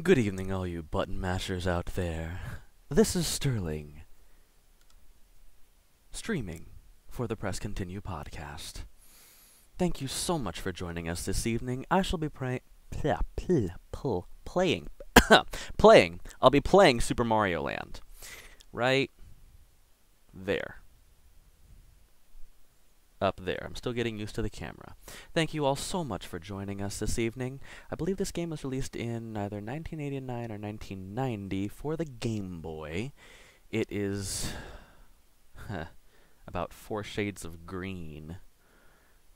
Good evening, all you button mashers out there. This is Sterling, streaming for the Press Continue podcast. Thank you so much for joining us this evening. I shall be playing. I'll be playing Super Mario Land. Right there. Up there. I'm still getting used to the camera. Thank you all so much for joining us this evening. I believe this game was released in either 1989 or 1990 for the Game Boy. It is about 4 shades of green.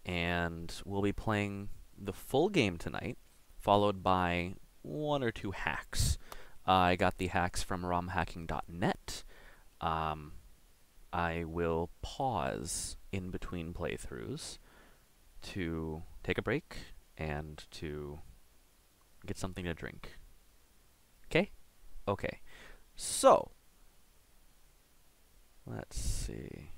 And we'll be playing the full game tonight, followed by 1 or 2 hacks. I got the hacks from romhacking.net. I will pause in between playthroughs to take a break and to get something to drink. Okay? Okay. So, let's see.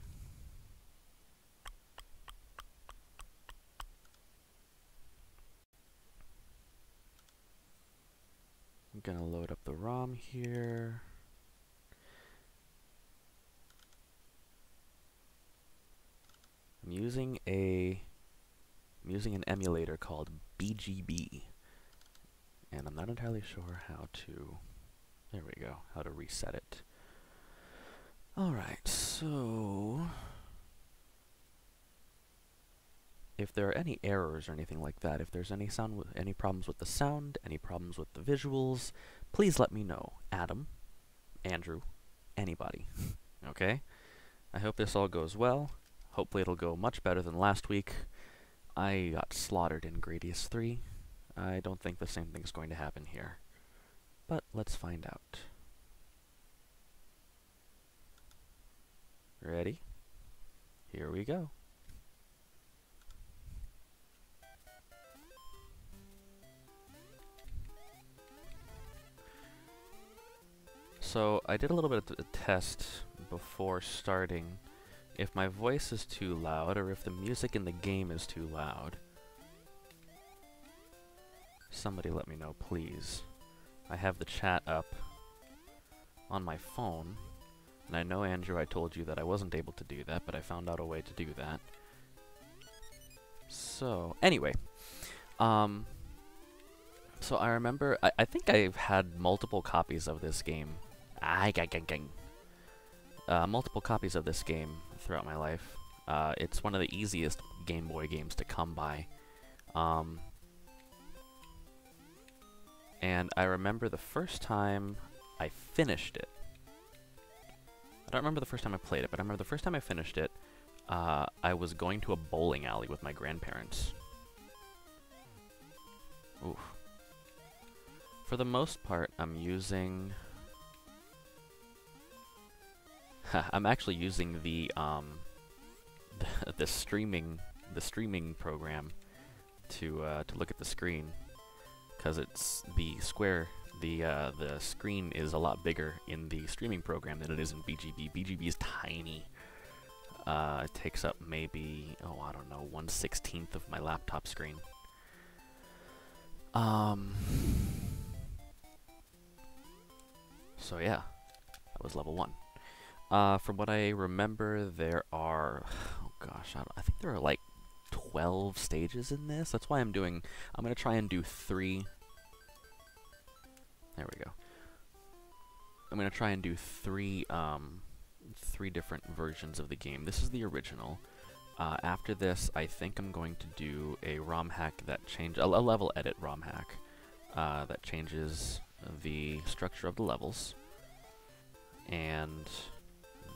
I'm gonna load up the ROM here. I'm using an emulator called BGB, and I'm not entirely sure how to. There we go. How to reset it. All right. So, if there are any errors or anything like that, if there's any any problems with the sound, any problems with the visuals, please let me know. Adam, Andrew, anybody. Okay? I hope this all goes well. Hopefully it'll go much better than last week. I got slaughtered in Gradius 3. I don't think the same thing's going to happen here. But let's find out. Ready? Here we go. So I did a little bit of a test before starting. If my voice is too loud, or if the music in the game is too loud, somebody let me know, please. I have the chat up on my phone, and I know, Andrew, I told you that I wasn't able to do that, but I found out a way to do that. So, anyway, so I remember, I think I've had multiple copies of this game. Multiple copies of this game throughout my life. It's one of the easiest Game Boy games to come by. And I remember the first time I finished it. I don't remember the first time I played it, but I remember the first time I finished it, I was going to a bowling alley with my grandparents. Oof. For the most part, I'm using... I'm actually using the streaming program to look at the screen, because it's the screen is a lot bigger in the streaming program than it is in BGB. BGB is tiny. It takes up maybe, oh, I don't know, 1/16 of my laptop screen. So yeah, that was level 1. From what I remember, there are, oh gosh, I think there are like 12 stages in this. That's why I'm going to try and do 3. There we go. I'm going to try and do 3 different versions of the game. This is the original. After this, I think I'm going to do a ROM hack that a level edit ROM hack that changes the structure of the levels. And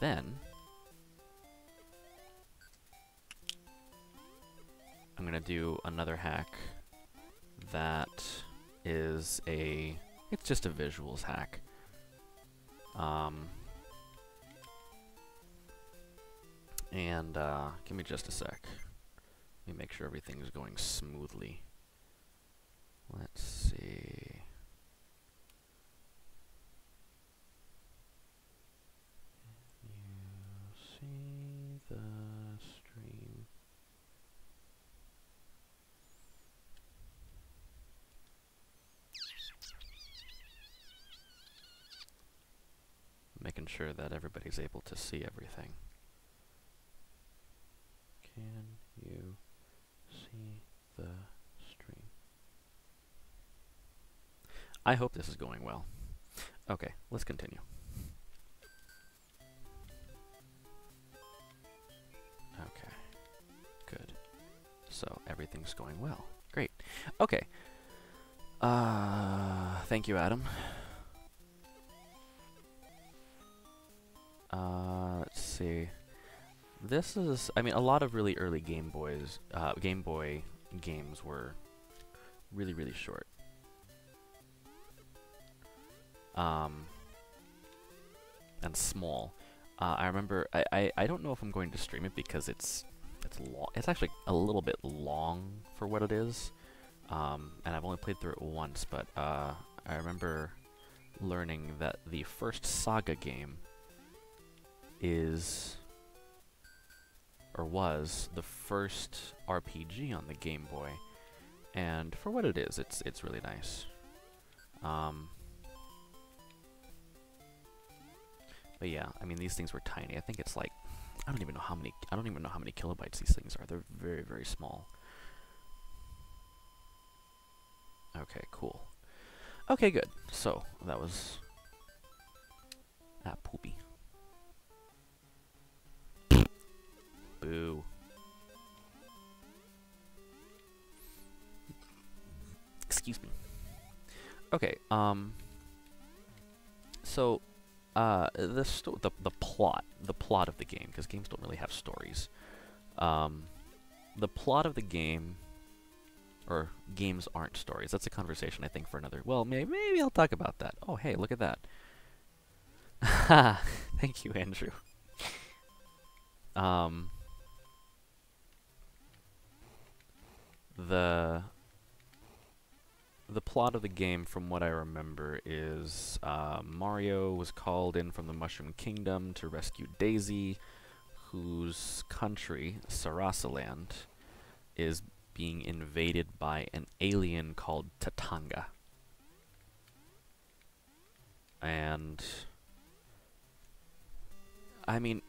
then I'm going to do another hack that is it's just a visuals hack. Give me just a sec. Let me make sure everything's going smoothly. Let's see. See the stream. ensure that everybody's able to see everything. Can you see the stream? I hope this is going well. Okay, let's continue. Okay, good. So everything's going well. Great. Okay. Thank you, Adam. Let's see. This is, I mean, a lot of really early Game Boy games were really, really short. And small. I remember, I don't know if I'm going to stream it because it's long. It's actually a little bit long for what it is. And I've only played through it once, but I remember learning that the first Saga game is, or was, the first RPG on the Game Boy, and for what it is, it's really nice. But yeah, I mean, these things were tiny. I think it's like, I don't even know how many kilobytes these things are. They're very, very small. Okay, cool. Okay, good. So, that was... poopy. Boo. Excuse me. Okay, so, the plot of the game, because games don't really have stories. The plot of the game, or games aren't stories. That's a conversation I think for another. Well, maybe I'll talk about that. Oh, hey, look at that. Thank you, Andrew. The plot of the game, from what I remember, is Mario was called in from the Mushroom Kingdom to rescue Daisy, whose country, Sarasaland, is being invaded by an alien called Tatanga. And I mean,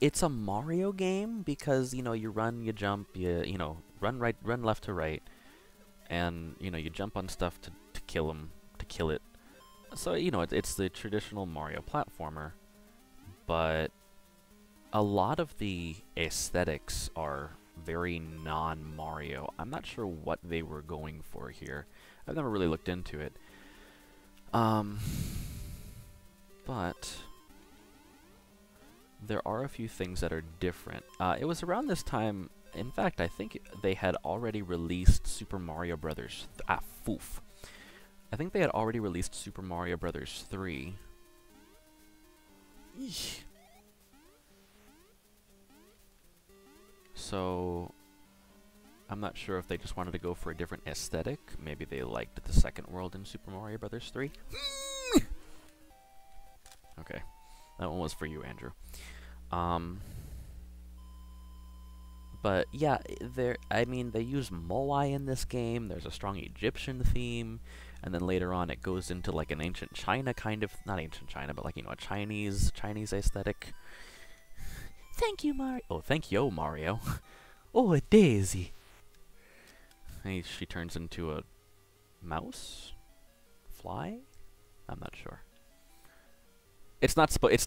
it's a Mario game because, you know, you run, you jump, you know, run left to right, and, you know, you jump on stuff to kill it. So, you know, it's the traditional Mario platformer, but a lot of the aesthetics are very non-Mario. I'm not sure what they were going for here. I've never really looked into it. But there are a few things that are different. It was around this time, in fact, I think they had already released Super Mario Brothers. Foof. I think they had already released Super Mario Brothers 3. Eesh. So, I'm not sure if they just wanted to go for a different aesthetic. Maybe they liked the second world in Super Mario Brothers 3. Okay, that one was for you, Andrew. But yeah, I mean, they use Moai in this game. There's a strong Egyptian theme, and then later on it goes into like an ancient China kind of, not ancient China, but like, you know, a Chinese aesthetic. Thank you, Mario. Oh, thank you, Mario. Oh, a daisy. And she turns into a mouse? Fly? I'm not sure. It's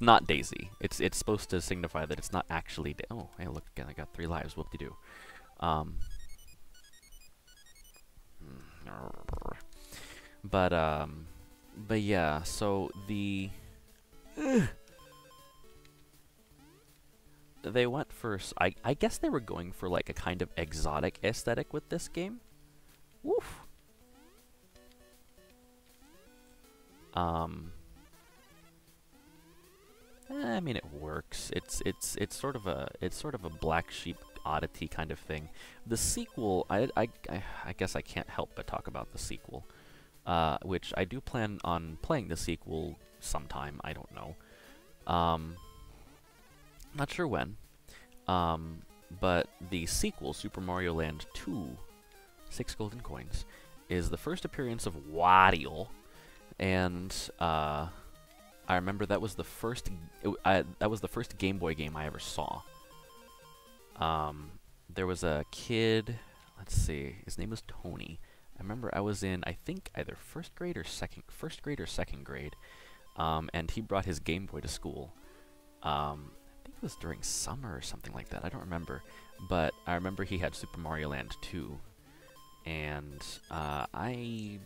not Daisy. It's supposed to signify that it's not actually oh, hey, look again, I got 3 lives. Whoop-de-doo. But yeah, so they went for, I guess they were going for like a kind of exotic aesthetic with this game. Woof. I mean, it works. It's sort of a black sheep oddity kind of thing. The sequel, I guess I can't help but talk about the sequel, which I do plan on playing the sequel sometime. I don't know. Not sure when. But the sequel, Super Mario Land 2, 6 golden coins, is the first appearance of Wario, and I remember that was the first that was the first Game Boy game I ever saw. There was a kid, let's see, his name was Tony. I remember I was in, I think, either first grade or second grade, and he brought his Game Boy to school. I think it was during summer or something like that. I don't remember, but I remember he had Super Mario Land 2, and I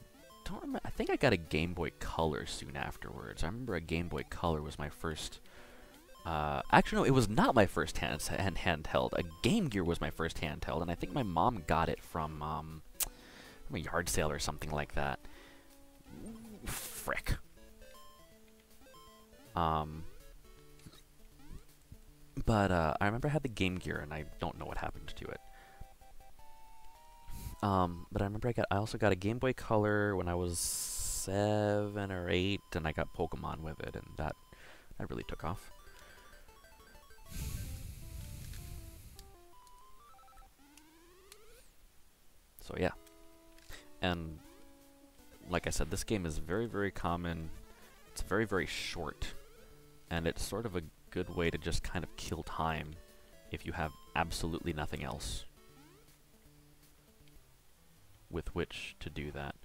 don't remember. I think I got a Game Boy Color soon afterwards. I remember a Game Boy Color was my first. Actually, no, it was not my first handheld. A Game Gear was my first handheld, and I think my mom got it from a yard sale or something like that. Frick. But I remember I had the Game Gear, and I don't know what happened to it. But I remember I also got a Game Boy Color when I was 7 or 8, and I got Pokemon with it, and that really took off. So yeah. And like I said, this game is very, very common. It's very, very short, and it's sort of a good way to just kind of kill time if you have absolutely nothing else with which to do that.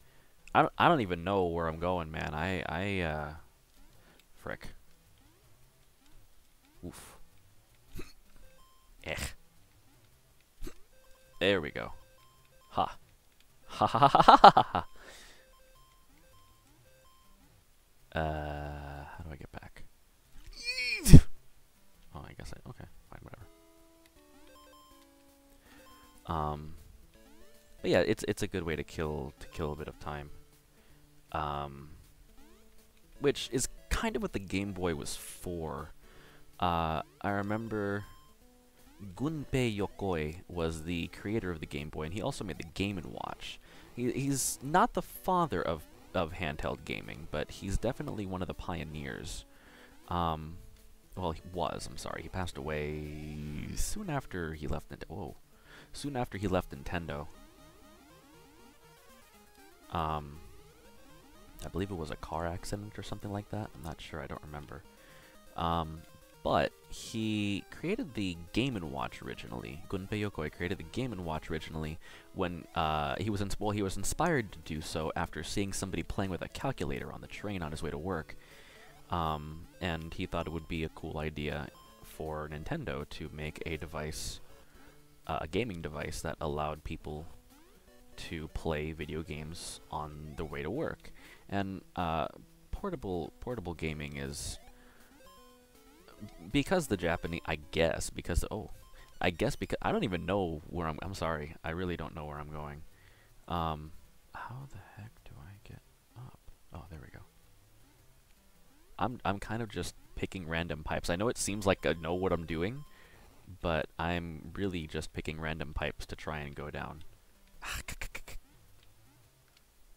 I don't even know where I'm going, man. Frick. Oof. There we go. Ha. Ha ha ha ha ha ha. How do I get back? Oh, I guess okay, fine, whatever. But yeah, it's a good way to kill a bit of time. Which is kind of what the Game Boy was for. I remember Gunpei Yokoi was the creator of the Game Boy, and he also made the Game & Watch. He's not the father of handheld gaming, but he's definitely one of the pioneers. Well, he was, I'm sorry. He passed away soon after he left soon after he left Nintendo. I believe it was a car accident or something like that. I'm not sure, I don't remember. But he created the Game & Watch originally. Gunpei Yokoi created the Game & Watch originally when he was inspired to do so after seeing somebody playing with a calculator on the train on his way to work. And he thought it would be a cool idea for Nintendo to make a device, a gaming device that allowed people to play video games on the way to work. And portable gaming is, because the Japanese, I guess because I don't even know where I'm sorry, I really don't know where I'm going. How the heck do I get up? Oh, there we go. I'm kind of just picking random pipes. I know it seems like I know what I'm doing, but I'm really just picking random pipes to try and go down.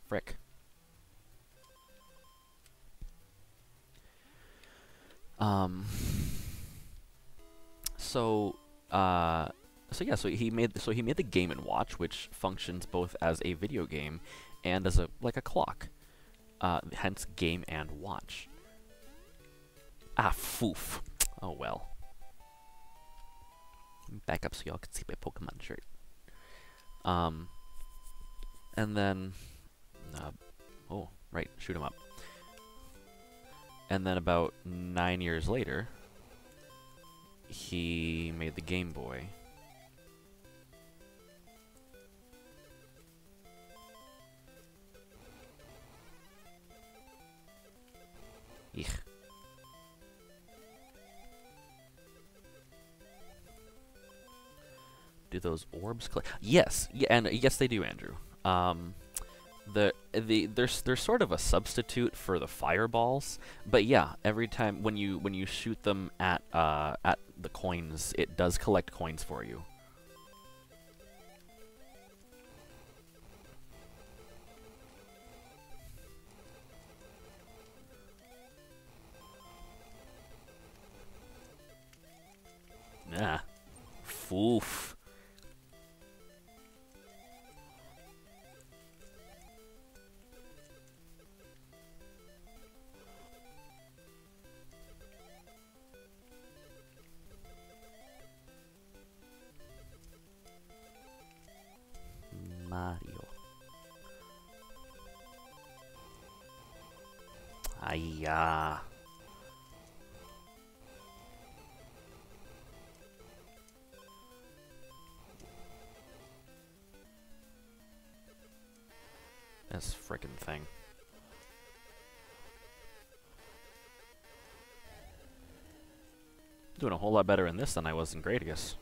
Frick. So he made the Game & Watch, which functions both as a video game and as a clock. Hence Game & Watch. Ah, foof. Oh well. Back up so y'all can see my Pokemon shirt. And then, oh right, shoot 'em up. And then about 9 years later, he made the Game Boy. Eek. Do those orbs collect? Yes, yeah, and yes, they do, Andrew. They're sort of a substitute for the fireballs, but yeah, every time when you shoot them at the coins, it does collect coins for you. Nah, foof. Mario. Ayya. This frickin' thing. Doing a whole lot better in this than I was in Gradius.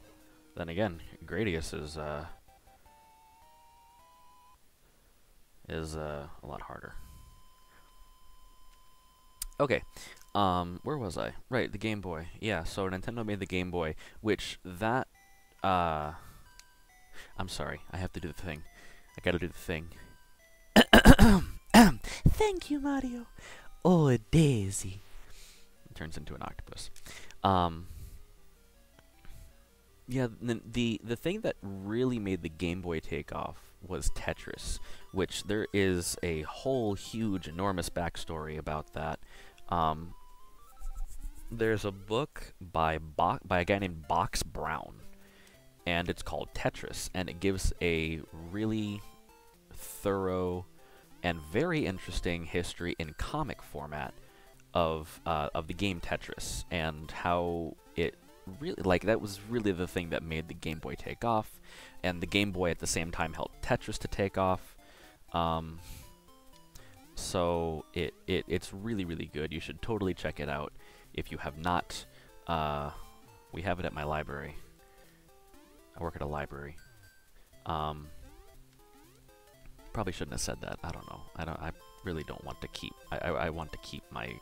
Then again, Gradius is a lot harder. Okay, where was I? Right, the Game Boy. Yeah, so Nintendo made the Game Boy, which that, I'm sorry, I have to do the thing. I gotta do the thing. Thank you, Mario. Oh, a daisy. It turns into an octopus. Yeah, the thing that really made the Game Boy take off was Tetris, which there is a whole huge, enormous backstory about that. There's a book by a guy named Box Brown, and it's called Tetris, and it gives a really thorough and very interesting history in comic format of the game Tetris, and how it really, like, that was really the thing that made the Game Boy take off, and the Game Boy at the same time helped Tetris to take off. So it's really, really good. You should totally check it out if you have not. We have it at my library. I work at a library. Probably shouldn't have said that. I don't know. I really don't want to keep. I want to keep my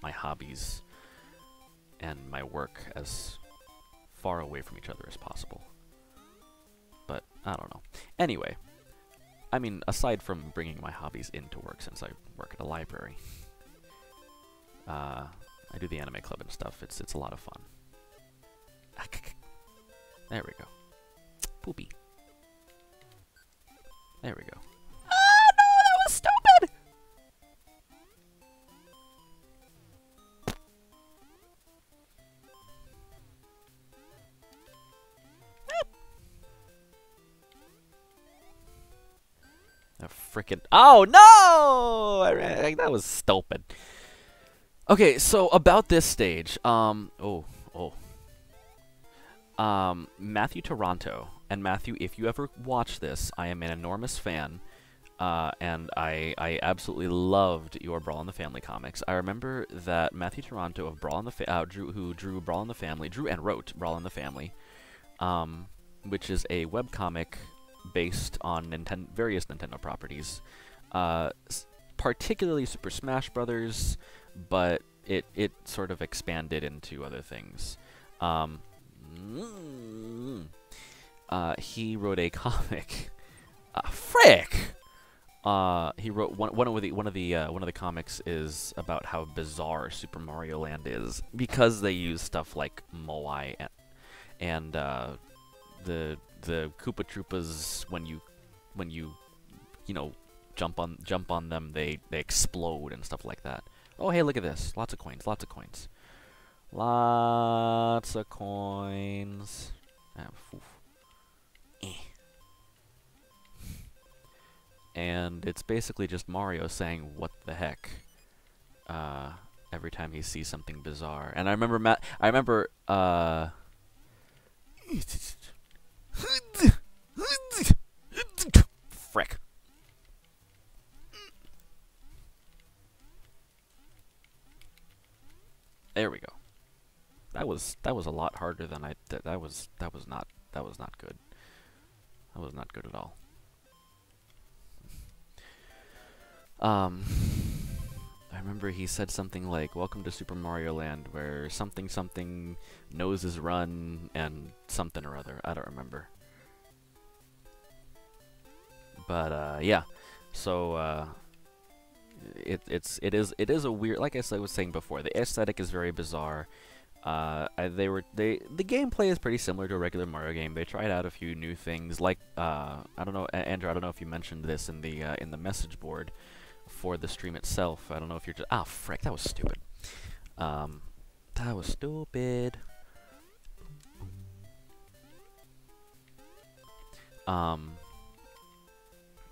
hobbies and my work as far away from each other as possible. But I don't know. Anyway, I mean, aside from bringing my hobbies into work, since I work at a library, I do the anime club and stuff. It's a lot of fun. There we go. Poopy. There we go. Ah, no, that was stupid! A frickin'. Oh no! That was stupid. Okay, so about this stage, Matthew Toronto, and Matthew, if you ever watch this, I am an enormous fan, and I absolutely loved your Brawl in the Family comics. I remember that Matthew Toronto of Brawl in the who drew Brawl in the Family, drew and wrote Brawl in the Family, which is a webcomic based on various Nintendo properties, particularly Super Smash Brothers, but it sort of expanded into other things. He wrote a comic. Frick! He wrote one of the comics is about how bizarre Super Mario Land is, because they use stuff like Moai and the Koopa Troopas, when you know, jump on them, they explode and stuff like that. Oh, hey, look at this. Lots of coins. Lots of coins. Lots of coins. And it's basically just Mario saying, "What the heck?" Every time he sees something bizarre. And I remember frick. There we go. That was a lot harder than that was not good. That was not good at all. I remember he said something like, "Welcome to Super Mario Land, where something noses run and something or other." I don't remember. But yeah. So it is a weird, like I was saying before, the aesthetic is very bizarre. The gameplay is pretty similar to a regular Mario game. They tried out a few new things, like I don't know, Andrew, I don't know if you mentioned this in the message board for the stream itself. I don't know if you're just frick, that was stupid. That was stupid.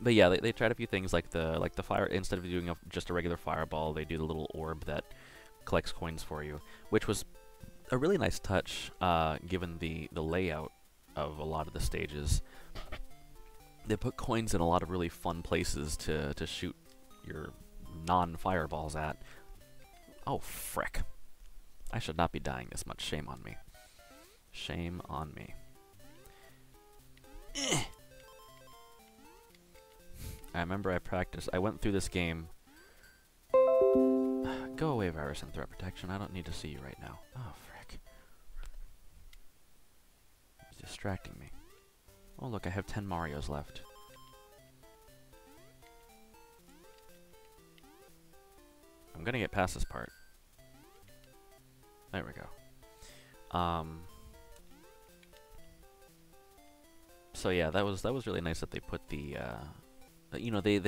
But yeah, they tried a few things like the fire. Instead of doing just a regular fireball, they do the little orb that collects coins for you, which was a really nice touch, given the layout of a lot of the stages. They put coins in a lot of really fun places to shoot your non-fireballs at. Oh, frick. I should not be dying this much. Shame on me. Shame on me. I remember I went through this game. Go away, virus and threat protection. I don't need to see you right now. Oh, frick. It's distracting me. Oh, look, I have 10 Marios left. I'm gonna get past this part. There we go. So yeah, that was really nice that they put the you know, they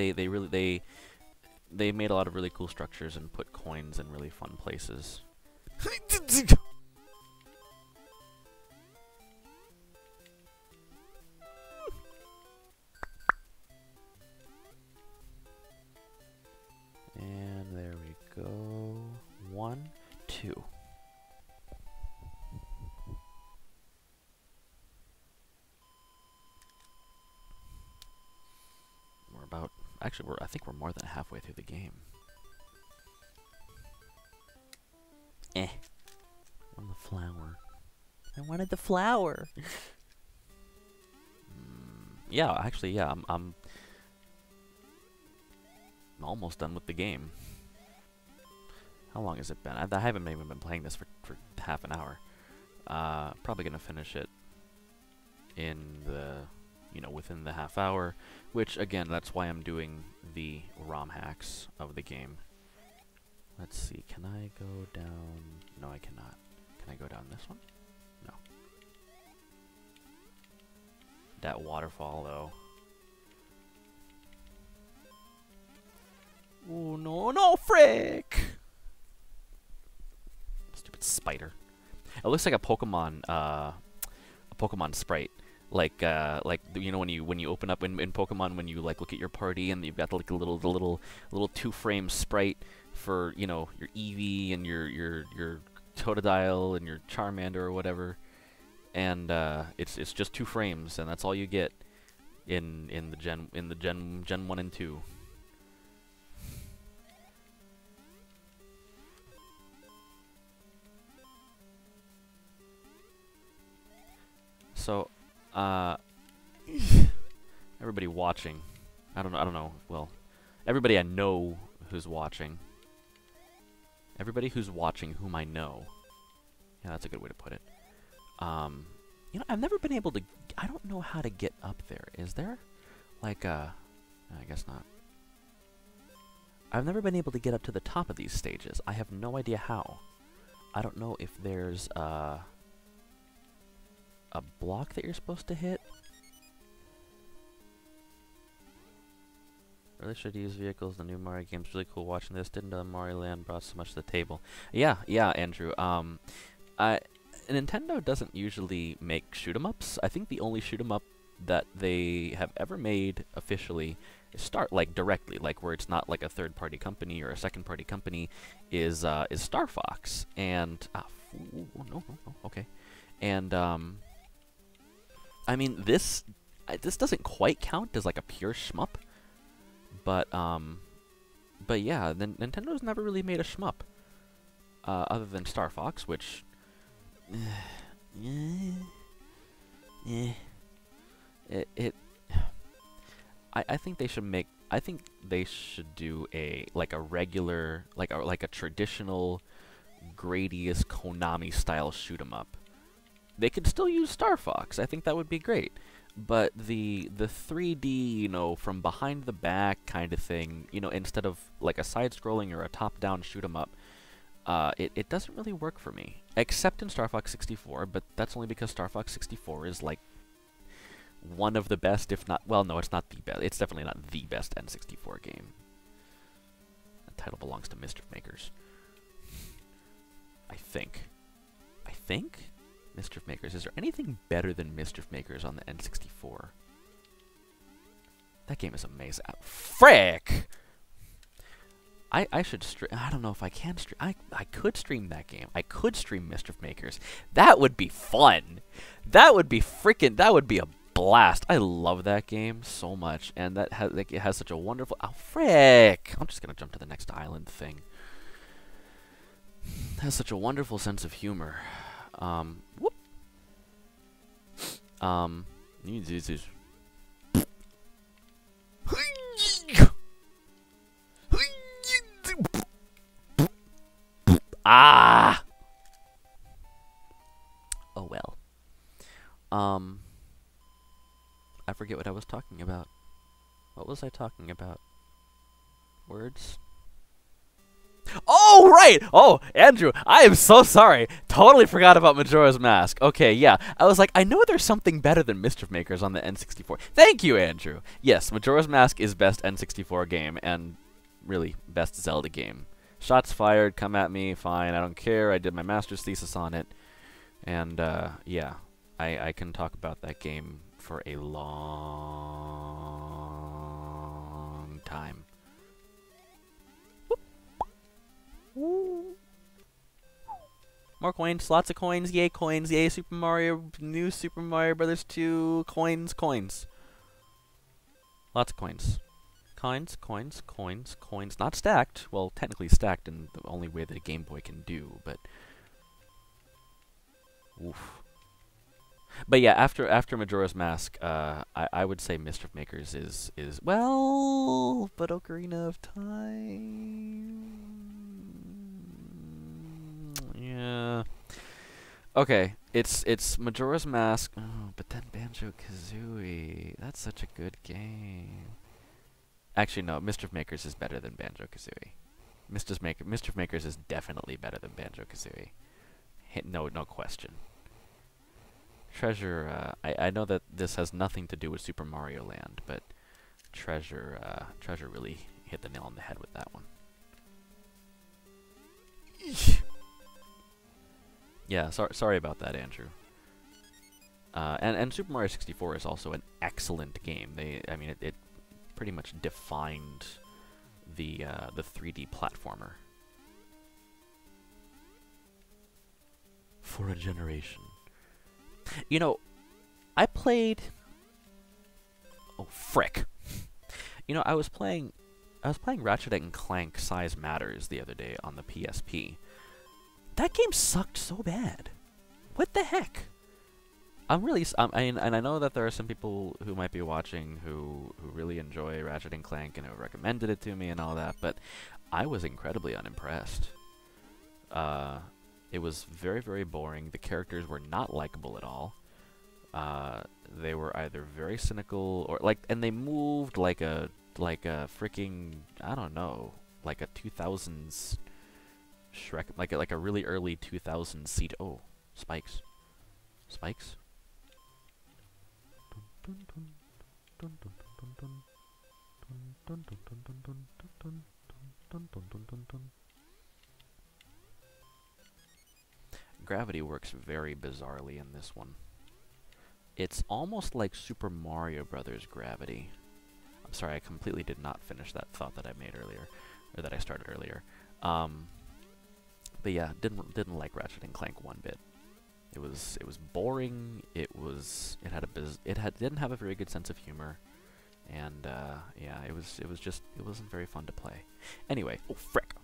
made a lot of really cool structures and put coins in really fun places. And there we go. 1, 2. Actually, I think we're more than halfway through the game. I want the flower. I wanted the flower. Yeah, actually, yeah, I'm almost done with the game. How long has it been? I haven't even been playing this for half an hour. Probably gonna finish it in the, within the half hour, which, again, that's why I'm doing the ROM hacks of the game. Let's see, can I go down? No, I cannot. Can I go down this one? No. That waterfall, though. Oh, no, frick! Stupid spider. It looks like a Pokemon sprite. Like when you open up in Pokemon, when you look at your party and you've got the little 2-frame sprite for your Eevee and your Totodile and your Charmander or whatever, and it's just 2 frames and that's all you get in the Gen 1 and 2. So everybody watching, I don't know, well, everybody I know who's watching. Everybody who's watching whom I know. Yeah, that's a good way to put it. I've never been able to, I don't know how to get up there. Is there? I guess not. I've never been able to get up to the top of these stages. I have no idea how. I don't know if there's, a block that you're supposed to hit. Really should use vehicles. The new Mario game's really cool. Watching this, didn't know Mario Land brought so much to the table. Yeah, Andrew. Nintendo doesn't usually make shoot-'em-ups. I think the only shoot-'em-up that they have ever made officially is directly, where it's not like a third-party company or a second-party company, is Star Fox. And no, okay. And I mean, this doesn't quite count as a pure shmup, but yeah, Nintendo's never really made a shmup, other than Star Fox, which, I think they should make, I think they should do a regular, a traditional Gradius Konami style shoot 'em up. They could still use Star Fox. I think that would be great. But the 3D, from behind the back kind of thing, instead of a side-scrolling or a top-down shoot-'em-up, it doesn't really work for me. Except in Star Fox 64, but that's only because Star Fox 64 is one of the best, if not, well, no, it's not the best. It's definitely not the best N64 game. That title belongs to Mischief Makers. I think. Mischief Makers. Is there anything better than Mischief Makers on the N64? That game is amazing. Frick! I should stream. I don't know if I can stream. I could stream that game. I could stream Mischief Makers. That would be fun. That would be freaking. That would be a blast. I love that game so much, and that has like, it has such a wonderful. Oh frick! I'm just gonna jump to the next island thing. It has such a wonderful sense of humor. Whoop. Ah! Oh well. I forget what I was talking about. What was I talking about? Words? Oh, right! Oh, Andrew, I am so sorry. Totally forgot about Majora's Mask. Okay, yeah. I was like, I know there's something better than Mischief Makers on the N64. Thank you, Andrew. Yes, Majora's Mask is best N64 game, and really, best Zelda game. Shots fired, come at me, fine, I don't care. I did my master's thesis on it. And, yeah, I can talk about that game for a long time. Woo. More coins, lots of coins, yay, Super Mario, new Super Mario Brothers 2, coins. Lots of coins. Coins, not stacked. Well, technically stacked in the only way that a Game Boy can do, but... Oof. But yeah, after Majora's Mask, I would say Mischief Makers is well, but Ocarina of Time... Yeah. Okay, it's Majora's Mask. Oh, but then Banjo-Kazooie. That's such a good game. Actually, no. Mischief Makers is better than Banjo-Kazooie. Mischief Makers is definitely better than Banjo-Kazooie. No question. Treasure. I know that this has nothing to do with Super Mario Land, but Treasure really hit the nail on the head with that one. Yeah, sorry about that, Andrew. And Super Mario 64 is also an excellent game. I mean, it pretty much defined the 3D platformer for a generation. You know, I played. Oh frick! You know, I was playing Ratchet and Clank Size Matters the other day on the PSP. That game sucked so bad. What the heck? I'm really, and I know that there are some people who might be watching who really enjoy Ratchet and Clank and have recommended it to me and all that, but I was incredibly unimpressed. It was very, very boring. The characters were not likable at all. They were either very cynical or and they moved like a freaking, I don't know, like a 2000s Shrek, like a really early 2000s seed. Oh, spikes. Gravity works very bizarrely in this one. It's almost like Super Mario Brothers gravity. I'm sorry, I completely did not finish that thought that I made earlier, or that I started earlier. But yeah, didn't like Ratchet and Clank one bit. It was boring. It didn't have a very good sense of humor, and yeah, it wasn't very fun to play. Anyway, oh frick!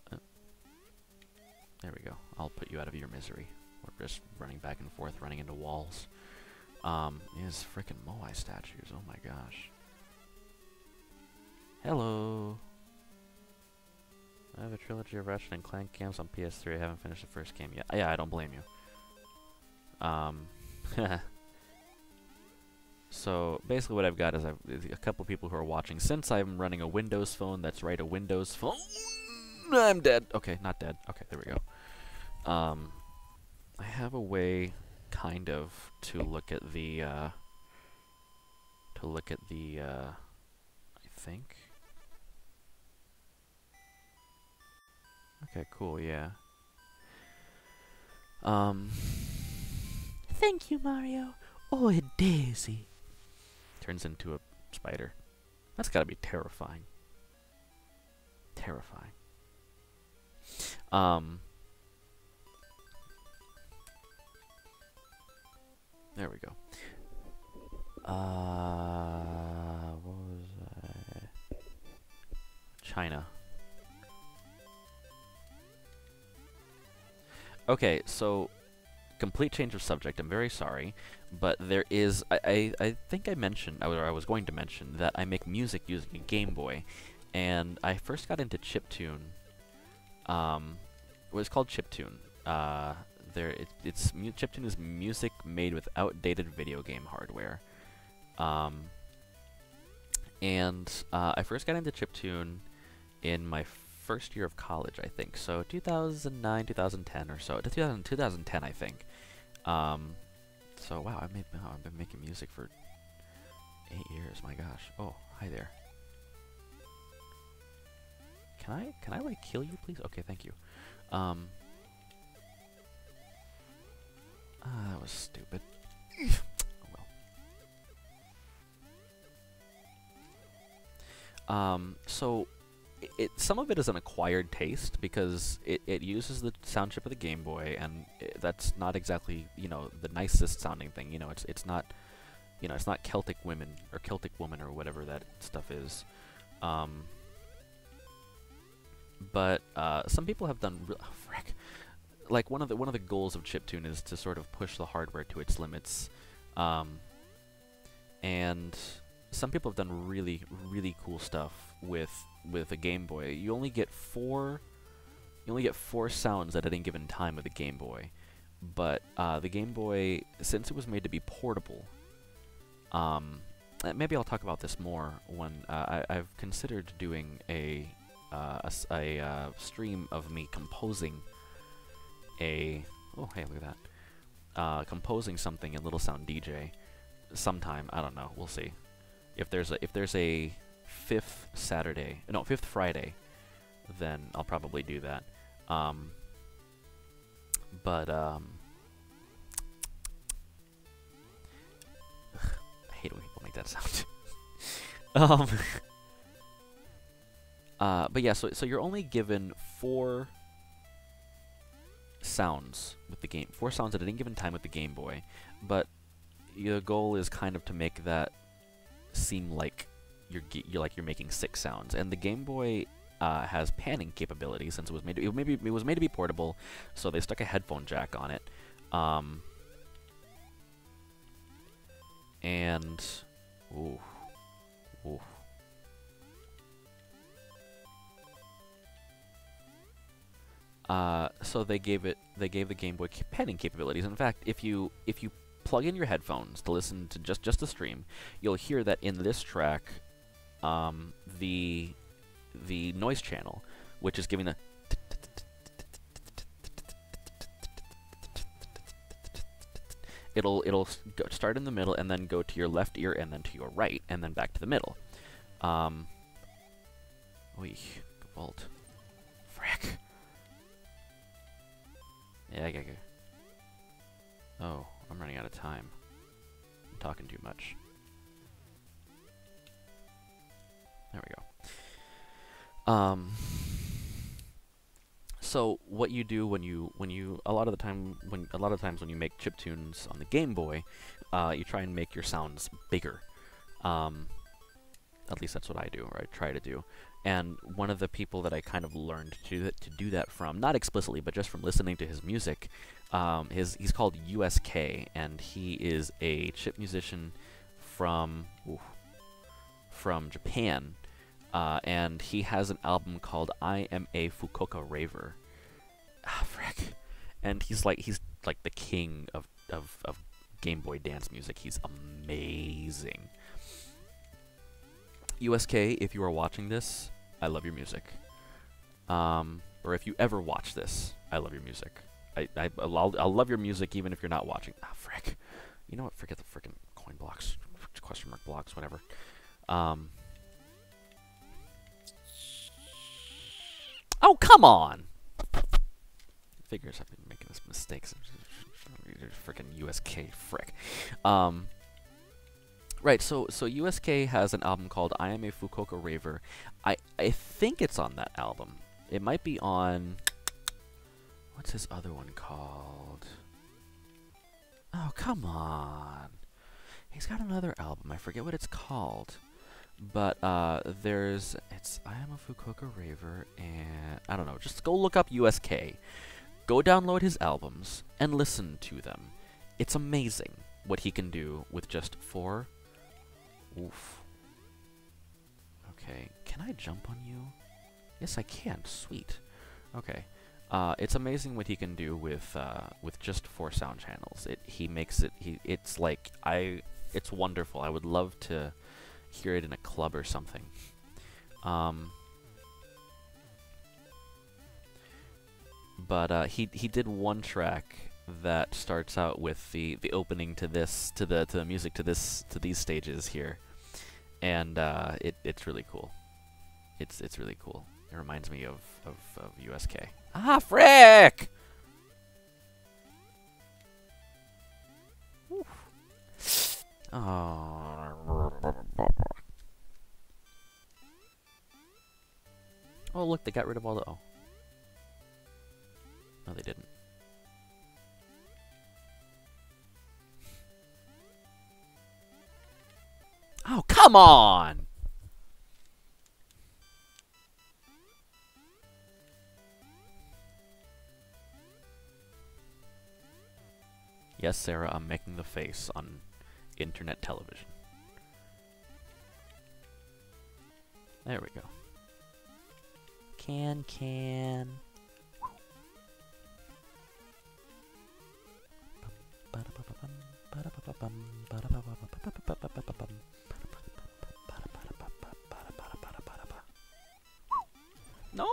There we go. I'll put you out of your misery. We're just running back and forth, running into walls. These frickin' Moai statues. Oh my gosh. Hello. I have a trilogy of Ratchet and Clank games on PS3. I haven't finished the first game yet. Yeah, I don't blame you. So basically what I've got is a couple people who are watching. Since I'm running a Windows phone, that's right, a Windows phone. I'm dead. Okay, not dead. Okay, there we go. I have a way, kind of, to look at the, I think. Okay, cool, yeah. Thank you, Mario. Oh, a daisy. Turns into a spider. That's gotta be terrifying. Terrifying. There we go. What was I? China. Okay, so complete change of subject. I'm very sorry, but there is. I think I mentioned, or I was going to mention, that I make music using a Game Boy, and I first got into chiptune. It was called chiptune. Chiptune is music made with outdated video game hardware. I first got into chiptune in my first year of college, I think. So 2009, 2010 or so. 2010, I think. So wow, I've been making music for 8 years. My gosh. Oh, hi there. Can I like kill you, please? Okay, thank you. That was stupid. Oh well. So some of it is an acquired taste because it uses the sound chip of the Game Boy, and that's not exactly, you know, the nicest sounding thing. You know, it's not, you know, it's not Celtic Women or Celtic Woman or whatever that stuff is. But some people have done frick. Like one of the goals of chiptune is to sort of push the hardware to its limits, and some people have done really cool stuff with a Game Boy. You only get four sounds at any given time with a Game Boy, but the Game Boy, since it was made to be portable, maybe I'll talk about this more when I've considered doing a stream of me composing oh hey, look at that, composing something in Little Sound DJ sometime. I don't know, we'll see. If there's a fifth Friday, then I'll probably do that. I hate when people make that sound. But yeah, so you're only given four sounds with the game, 4 sounds at any given time with the Game Boy, but the goal is kind of to make that seem like you're making 6 sounds. And the Game Boy has panning capability since it was made to be portable, so they stuck a headphone jack on it. And ooh. So they gave the Game Boy panning capabilities. In fact, if you plug in your headphones to listen to just the stream, you'll hear that in this track, the noise channel, which is giving the it'll start in the middle and then go to your left ear and then to your right and then back to the middle. Oy, Vault. Frick. Yeah, oh, I'm running out of time. I'm talking too much. There we go. So what you do when you a lot of times when you make chiptunes on the Game Boy, you try and make your sounds bigger. At least that's what I do, or I try to do. And one of the people that I kind of learned to do that from, not explicitly, but just from listening to his music, he's called USK, and he is a chip musician from Japan, and he has an album called I Am a Fukuoka Raver. Ah, frick. And he's like the king of Game Boy dance music. He's amazing. USK, if you are watching this, I love your music. Or if you ever watch this, I love your music. I'll love your music even if you're not watching. Ah, frick. You know what? Forget the frickin' coin blocks, question mark blocks, whatever. Oh, come on! Figures I've been making this mistakes. Frickin' USK, frick. Right, so USK has an album called I Am a Fukuoka Raver. I think it's on that album. It might be on... What's his other one called? Oh, come on. He's got another album. I forget what it's called. But it's I Am a Fukuoka Raver, and I don't know. Just go look up USK. Go download his albums and listen to them. It's amazing what he can do with just 4. Oof. Okay, can I jump on you? Yes, I can. Sweet. Okay. It's amazing what he can do with just 4 sound channels. It's wonderful. I would love to hear it in a club or something. But he did one track that starts out with the opening to the music to these stages here, and it's really cool. It's really cool. It reminds me of USK. Ah, frick! Oh, look, they got rid of all the... Oh. No, they didn't. Oh, come on! Yes, Sarah, I'm making the face on internet television. There we go. Can. No!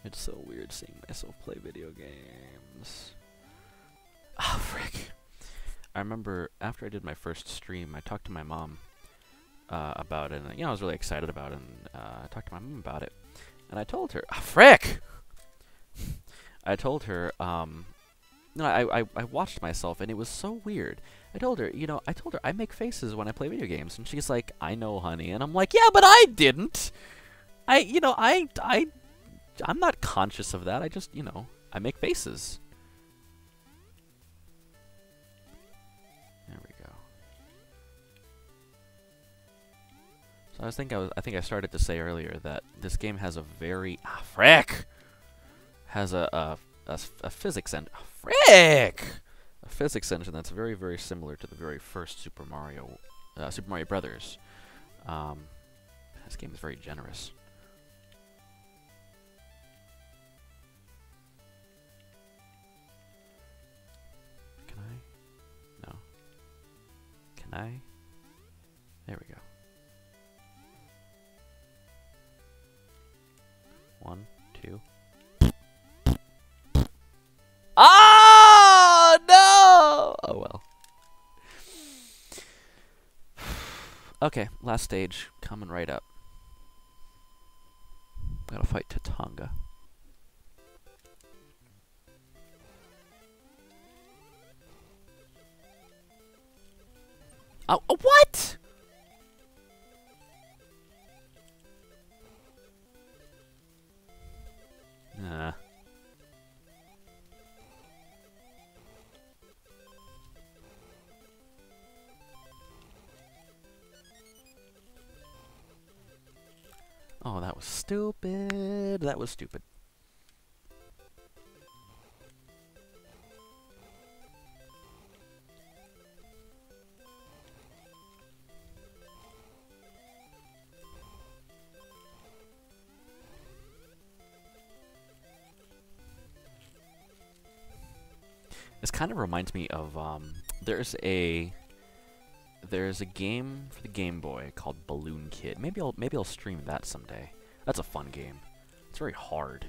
It's so weird seeing myself play video games. Ah, frick. I remember after I did my first stream, I talked to my mom about it, and I was really excited about it, and I talked to my mom about it, and I told her, ah, frick! I told her, I watched myself, and it was so weird. I told her, I make faces when I play video games, and she's like, I know, honey, and I'm like, yeah, but I didn't! I'm not conscious of that, I just, I make faces. There we go. So I think I started to say earlier that this game has a very, frick! Has a physics engine, frick! A physics engine that's very, very similar to the very first Super Mario Brothers. This game is very generous. Can I? No. Can I? There we go. 1, 2. Oh, no! Oh, well. Okay, last stage. Coming right up. Gotta fight Tatanga. Oh, what?! Oh, that was stupid. That was stupid. This kind of reminds me of there's a game for the Game Boy called Balloon Kid. Maybe I'll stream that someday. That's a fun game. It's very hard.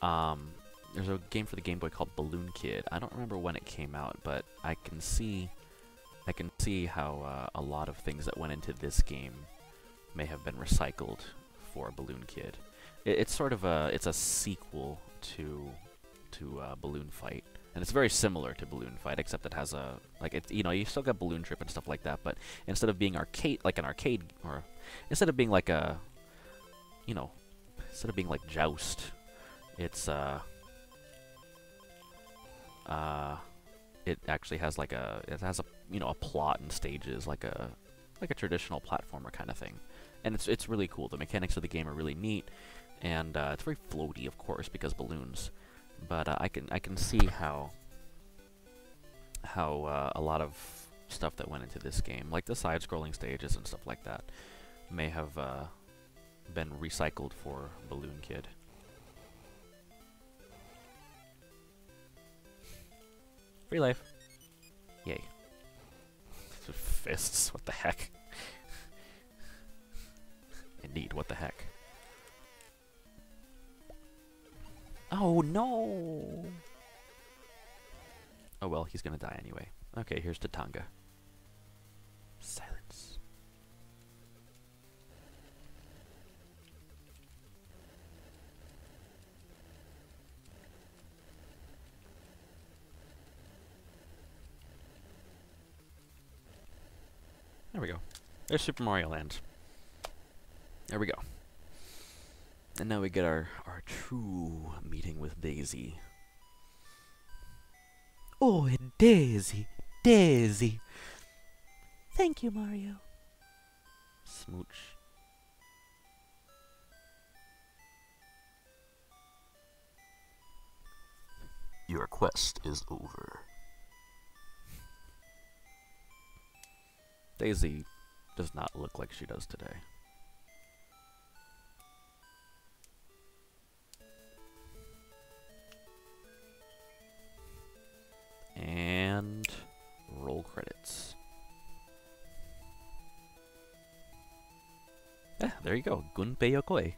There's a game for the Game Boy called Balloon Kid. I don't remember when it came out, but I can see how a lot of things that went into this game may have been recycled for Balloon Kid. It's sort of a sequel to Balloon Fight, And it's very similar to Balloon Fight, except it has a, like, it, you know, you still got Balloon Trip and stuff like that, but instead of being arcade, like an arcade, or instead of being like a, you know, instead of being like Joust, it's, it actually has like a, it has a, you know, a plot and stages, like a traditional platformer kind of thing. And it's really cool. The mechanics of the game are really neat, and it's very floaty, of course, because balloons. But I can see how a lot of stuff that went into this game, like the side-scrolling stages and stuff like that, may have been recycled for Balloon Kid. Free life. Yay. Fists, what the heck? Indeed, what the heck? Oh no! Oh well, he's gonna die anyway. Okay, here's Tatanga. Silence. There we go. There's Super Mario Land. There we go. And now we get our true meeting with Daisy. Oh, Daisy, Daisy. Thank you, Mario. Smooch. Your quest is over. Daisy does not look like she does today. And roll credits. Yeah, there you go. Gunpei Yokoi.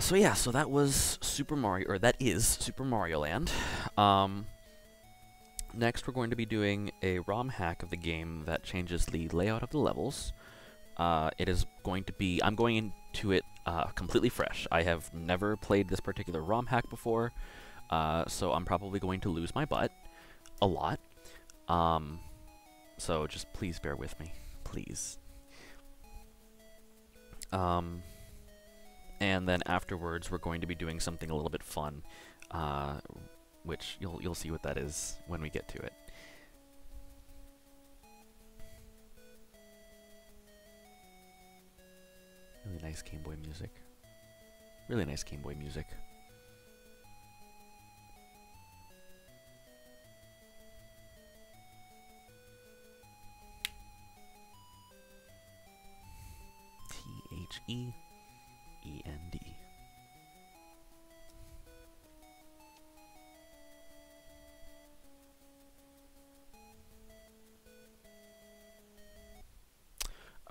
So yeah, so that was Super Mario, or that is Super Mario Land. Next we're going to be doing a ROM hack of the game that changes the layout of the levels. It is going to be, I'm going into it completely fresh. I have never played this particular ROM hack before, so I'm probably going to lose my butt a lot. So just please bear with me, please. And then afterwards, we're going to be doing something a little bit fun, which you'll see what that is when we get to it. Really nice Gameboy music. Really nice Gameboy music. THEEND.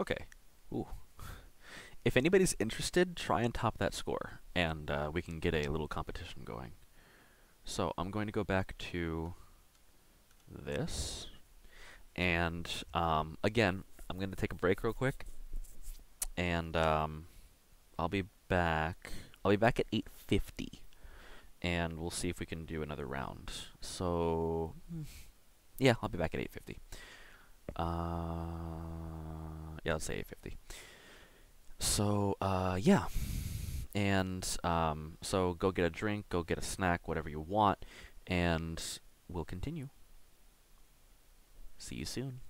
Okay. Ooh. If anybody's interested, try and top that score, and we can get a little competition going. So I'm going to go back to this, and again, I'm going to take a break real quick, and I'll be back. I'll be back at 8:50, and we'll see if we can do another round. So yeah, I'll be back at 8:50. Yeah, let's say 8:50. So, yeah. And, so go get a drink, go get a snack, whatever you want, and we'll continue. See you soon.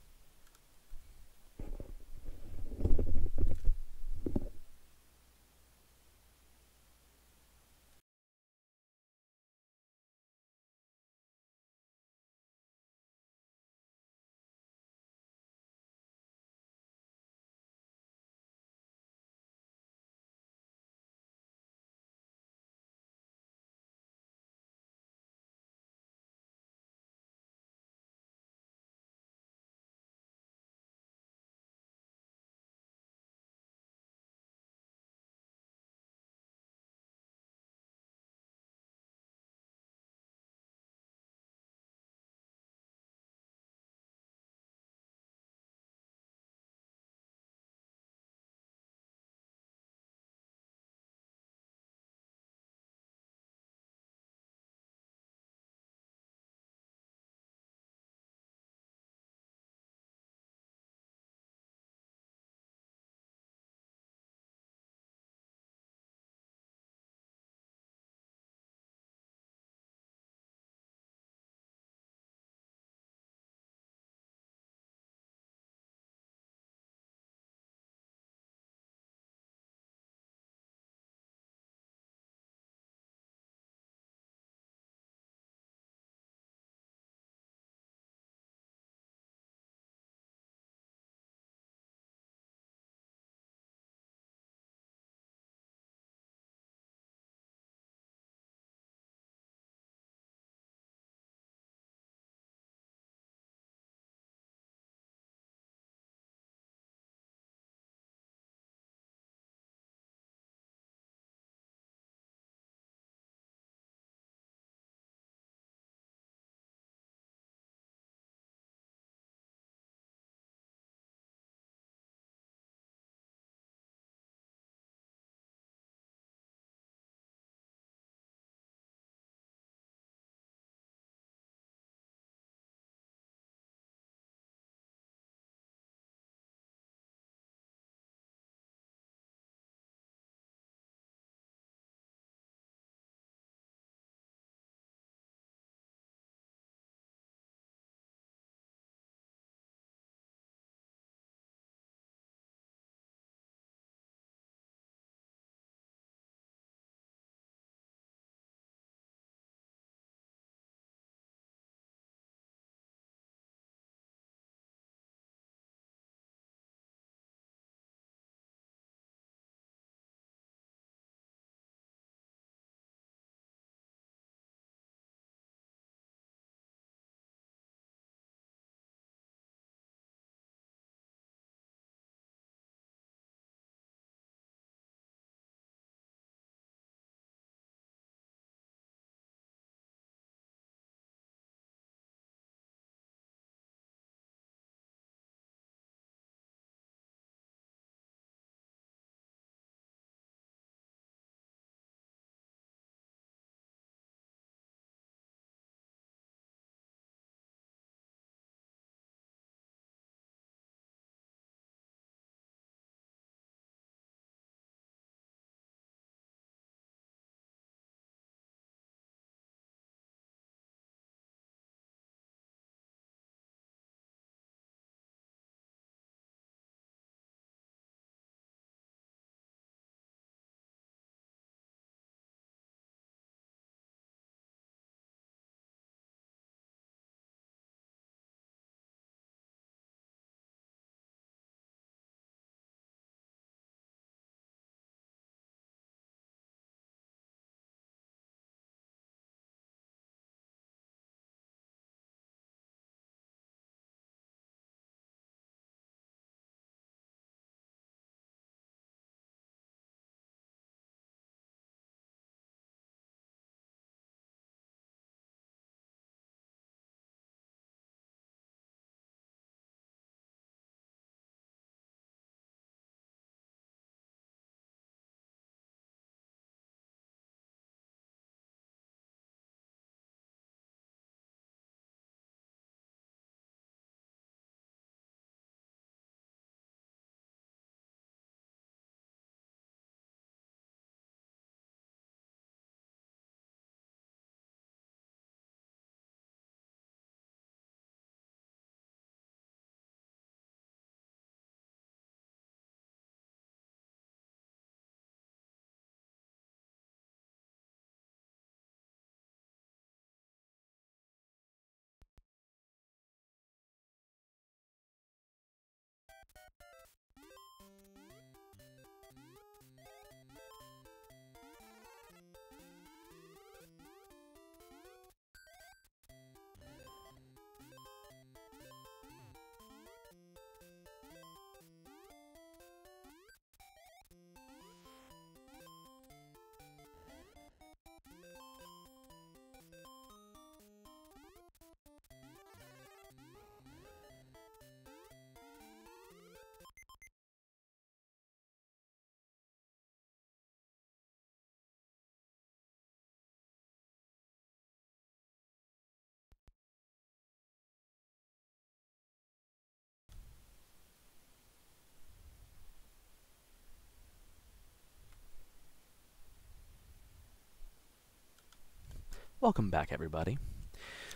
Welcome back, everybody.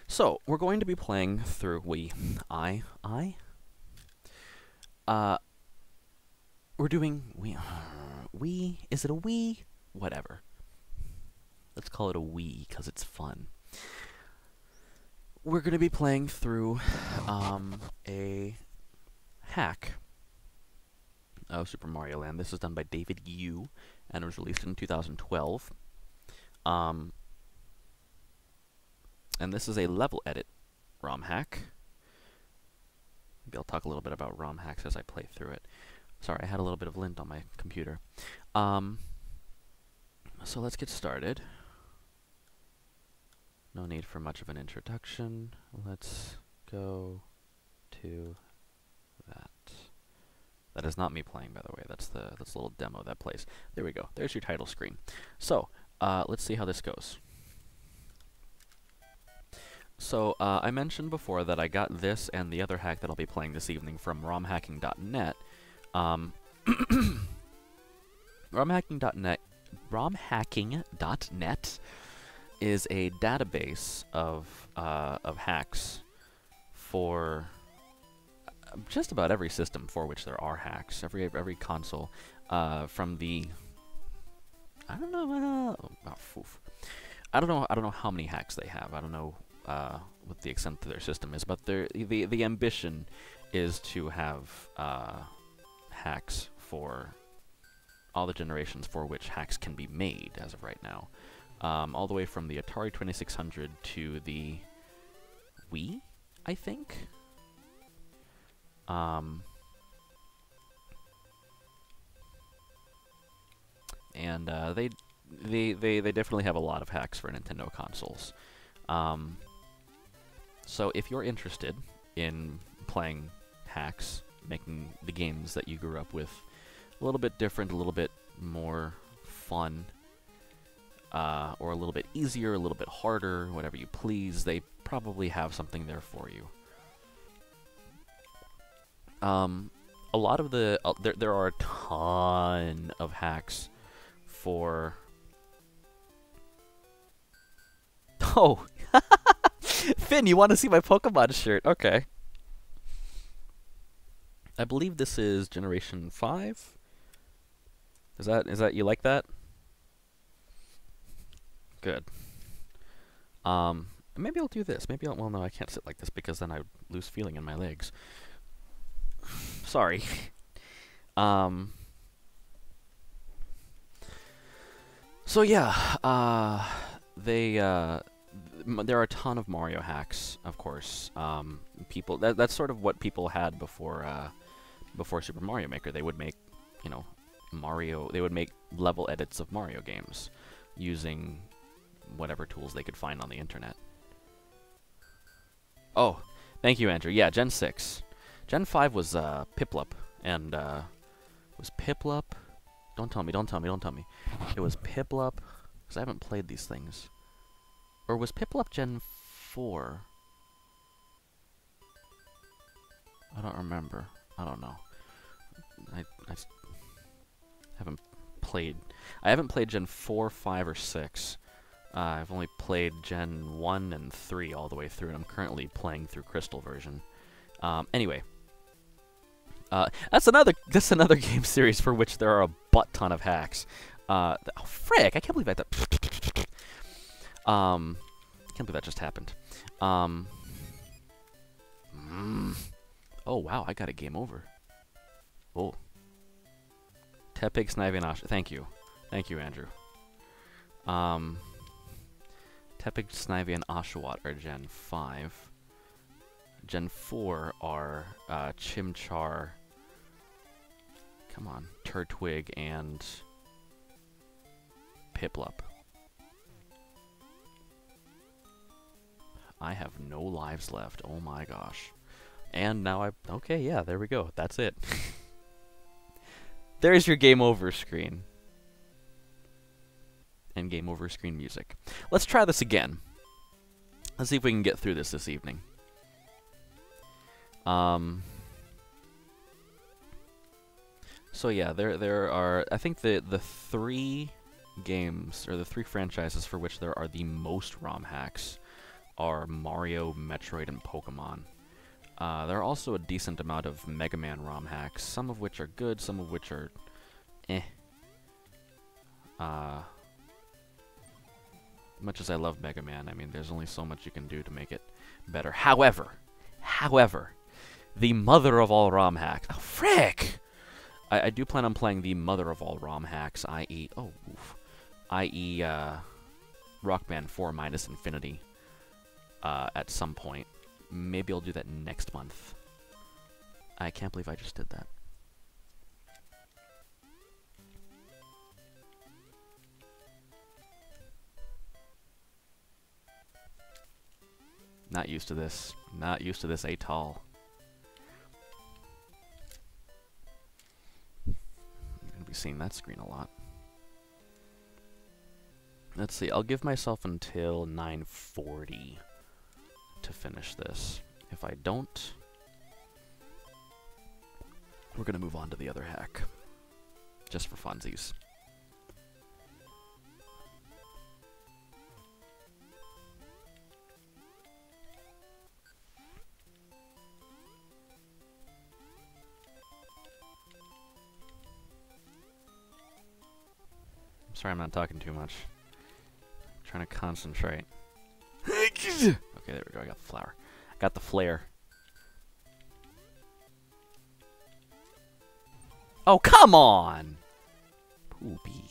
So, we're going to be playing through we're doing, is it a we? Whatever. Let's call it a we, because it's fun. We're going to be playing through, a hack of Super Mario Land. This is done by David Yu, and it was released in 2012. And this is a level edit ROM hack. Maybe I'll talk a little bit about ROM hacks as I play through it. Sorry, I had a little bit of lint on my computer. So let's get started. No need for much of an introduction. Let's go to that. That is not me playing, by the way. That's the little demo that plays. There we go. There's your title screen. So, let's see how this goes. So, I mentioned before that I got this and the other hack that I'll be playing this evening from romhacking.net. Romhacking.net is a database of hacks for just about every system for which there are hacks. Every console, from the I don't know how many hacks they have. I don't know what the extent of their system is, but the ambition is to have hacks for all the generations for which hacks can be made as of right now. All the way from the Atari 2600 to the Wii, I think. And they definitely have a lot of hacks for Nintendo consoles. So if you're interested in playing hacks, making the games that you grew up with a little bit different, a little bit more fun, or a little bit easier, a little bit harder, whatever you please, they probably have something there for you. A lot of the there are a ton of hacks for. Oh, Finn, you want to see my Pokemon shirt? Okay. I believe this is Generation 5. Is that you like that? Good. Maybe I'll do this. Maybe well, no, I can't sit like this because then I lose feeling in my legs. Sorry. So yeah, there are a ton of Mario hacks, of course. That's sort of what people had before Super Mario Maker. They would make, they would make level edits of Mario games using whatever tools they could find on the internet. Oh, thank you, Andrew. Yeah, Gen 6. Gen 5 was Piplup, and was Piplup? Don't tell me. It was Piplup, because I haven't played these things. Or was Piplup Gen 4? I don't remember. I don't know. I haven't played. I haven't played Gen 4, 5, or 6. I've only played Gen 1 and 3 all the way through, and I'm currently playing through Crystal version. Anyway. That's another game series for which there are a butt ton of hacks. Oh, frick! I can't believe that. Can't believe that just happened. Oh wow, I got a game over. Oh. Tepig, Snivy, and Oshawott. Thank you, Andrew. Tepig, Snivy, and Oshawott are Gen 5. Gen 4 are Chimchar. Come on, Turtwig and Piplup. I have no lives left. Oh my gosh. And now okay, yeah, there we go. That's it. There's your game over screen. And game over screen music. Let's try this again. Let's see if we can get through this evening. So yeah, there are, I think the three games, or the 3 franchises for which there are the most ROM hacks, are Mario, Metroid, and Pokémon. There are also a decent amount of Mega Man ROM hacks, some of which are good, some of which are eh. Much as I love Mega Man, I mean, there's only so much you can do to make it better. However, the mother of all ROM hacks. Oh, frick! I do plan on playing the mother of all ROM hacks, i.e. Rock Band 4 minus Infinity, at some point. Maybe I'll do that next month. I can't believe I just did that. Not used to this. Not used to this at all. I'm gonna be seeing that screen a lot. Let's see, I'll give myself until 9:40 to finish this. If I don't, we're gonna move on to the other hack. Just for funsies. Sorry, I'm not talking too much. I'm trying to concentrate. Okay, there we go. I got the flower. I got the flare. Oh, come on! Poopy.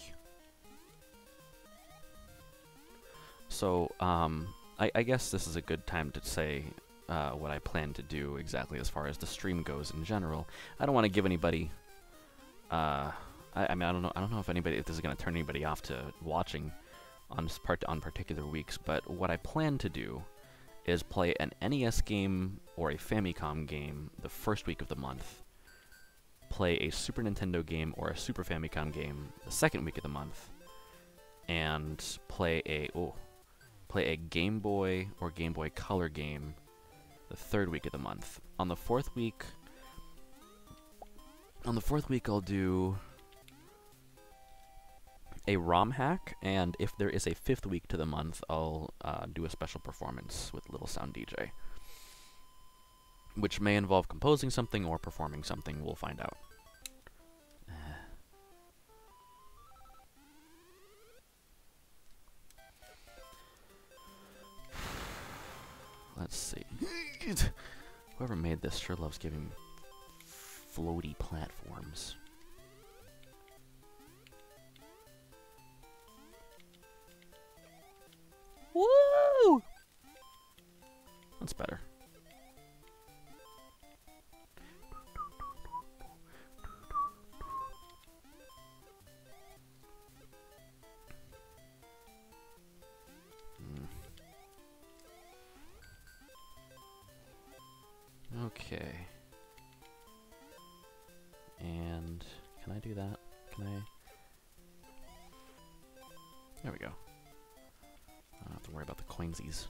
So, I guess this is a good time to say what I plan to do exactly as far as the stream goes in general. I don't want to give anybody... I mean, I don't know if this is going to turn anybody off to watching on particular weeks, but what I plan to do is play an NES game or a Famicom game the first week of the month, play a Super Nintendo game or a Super Famicom game the second week of the month, and play a Game Boy or Game Boy Color game the third week of the month. On the fourth week, I'll do a ROM hack, and if there is a fifth week to the month, I'll do a special performance with Little Sound DJ, which may involve composing something or performing something. We'll find out. Let's see. Whoever made this sure loves giving floaty platforms. Woo! That's better. Okay. And can I do that? Can I? There we go. I don't have to worry about the coinsies.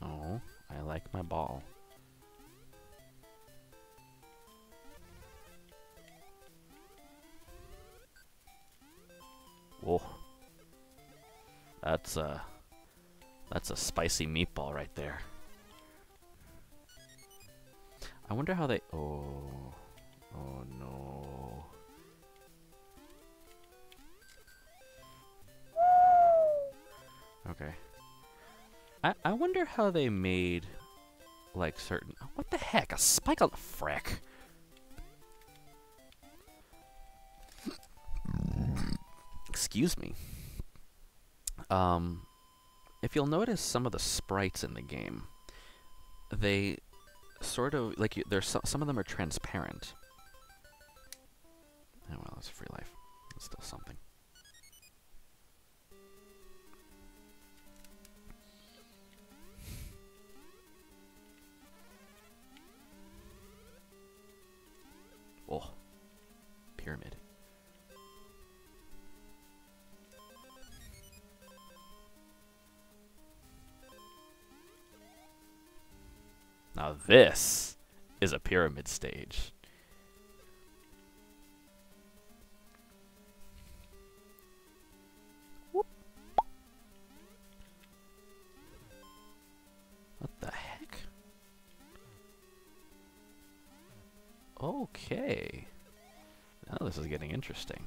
No, I like my ball. Whoa. That's a spicy meatball right there. I wonder how they... Oh no. Okay. I wonder how they made, like, certain... What the heck? A spike on the frick? Excuse me. If you'll notice some of the sprites in the game, they sort of, like, there's some of them are transparent. Oh well, it's free life. It's still something. Oh, pyramid. Now this is a pyramid stage. Whoop. What the heck? Okay. Now this is getting interesting.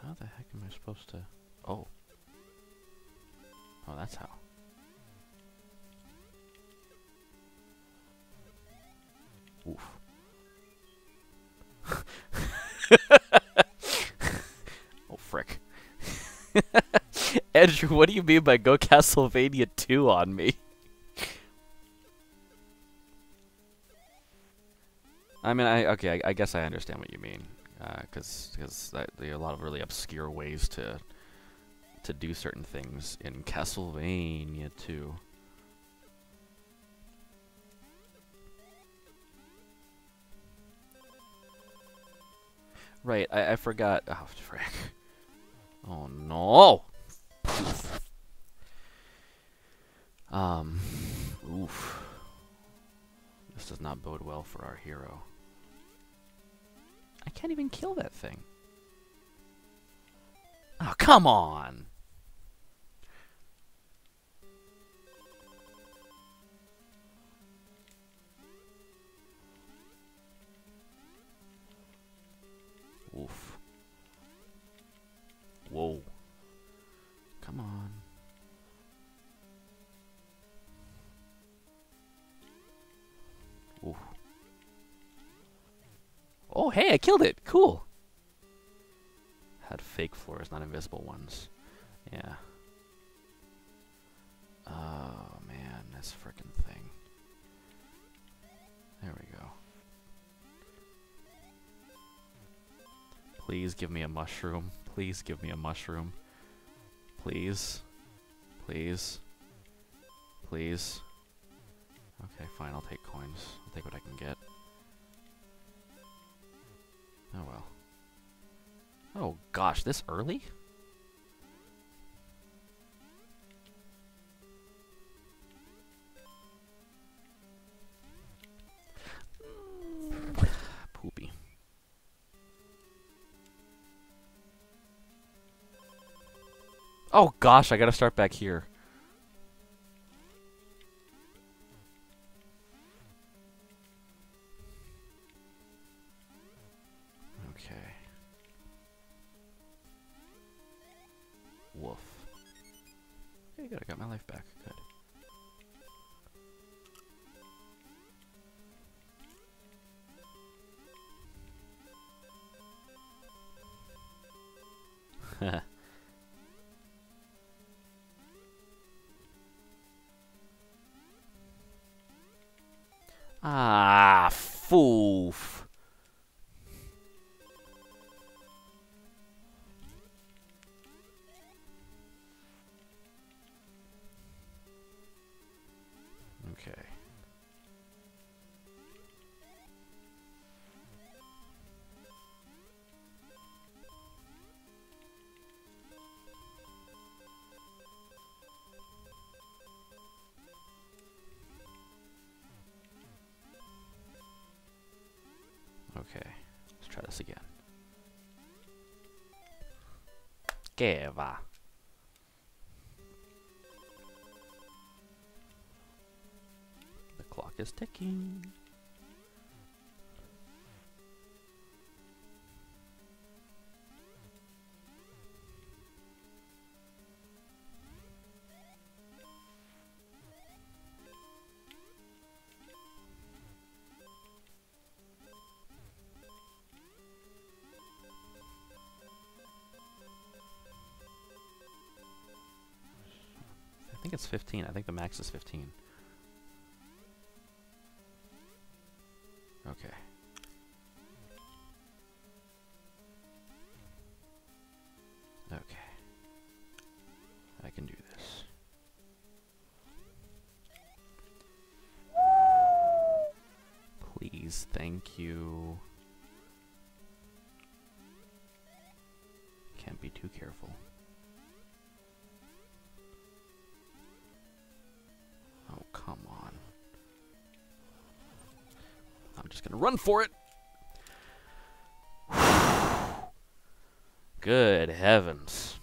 How the heck am I supposed to... Oh. Oh, that's how. Oof. Oh, frick. Andrew, what do you mean by go Castlevania 2 on me? I mean, I guess I understand what you mean. Because there are a lot of really obscure ways to do certain things in Castlevania 2. Right, I forgot. Oh, frick. Oh, no! Oof. This does not bode well for our hero. I can't even kill that thing. Oh, come on! Oof. Whoa. Come on. Oof. Oh, hey, I killed it! Cool! Had fake floors, not invisible ones. Yeah. Oh, man, this frickin' thing. There we go. Please give me a mushroom. Please give me a mushroom. Please. Please. Please. Okay, fine, I'll take coins. I'll take what I can get. Oh well. Oh gosh, this early? Poopy. Oh gosh, I gotta start back here. Okay. Woof. Okay, good, I got my life back. Good. Ah, foof. Okay. Okay, let's try this again. Que va. The clock is ticking. I think it's 15. I think the max is 15. Okay. Okay. I can do this. Please, thank you. Can't be too careful. Oh, come on. I'm just gonna run for it! Good heavens.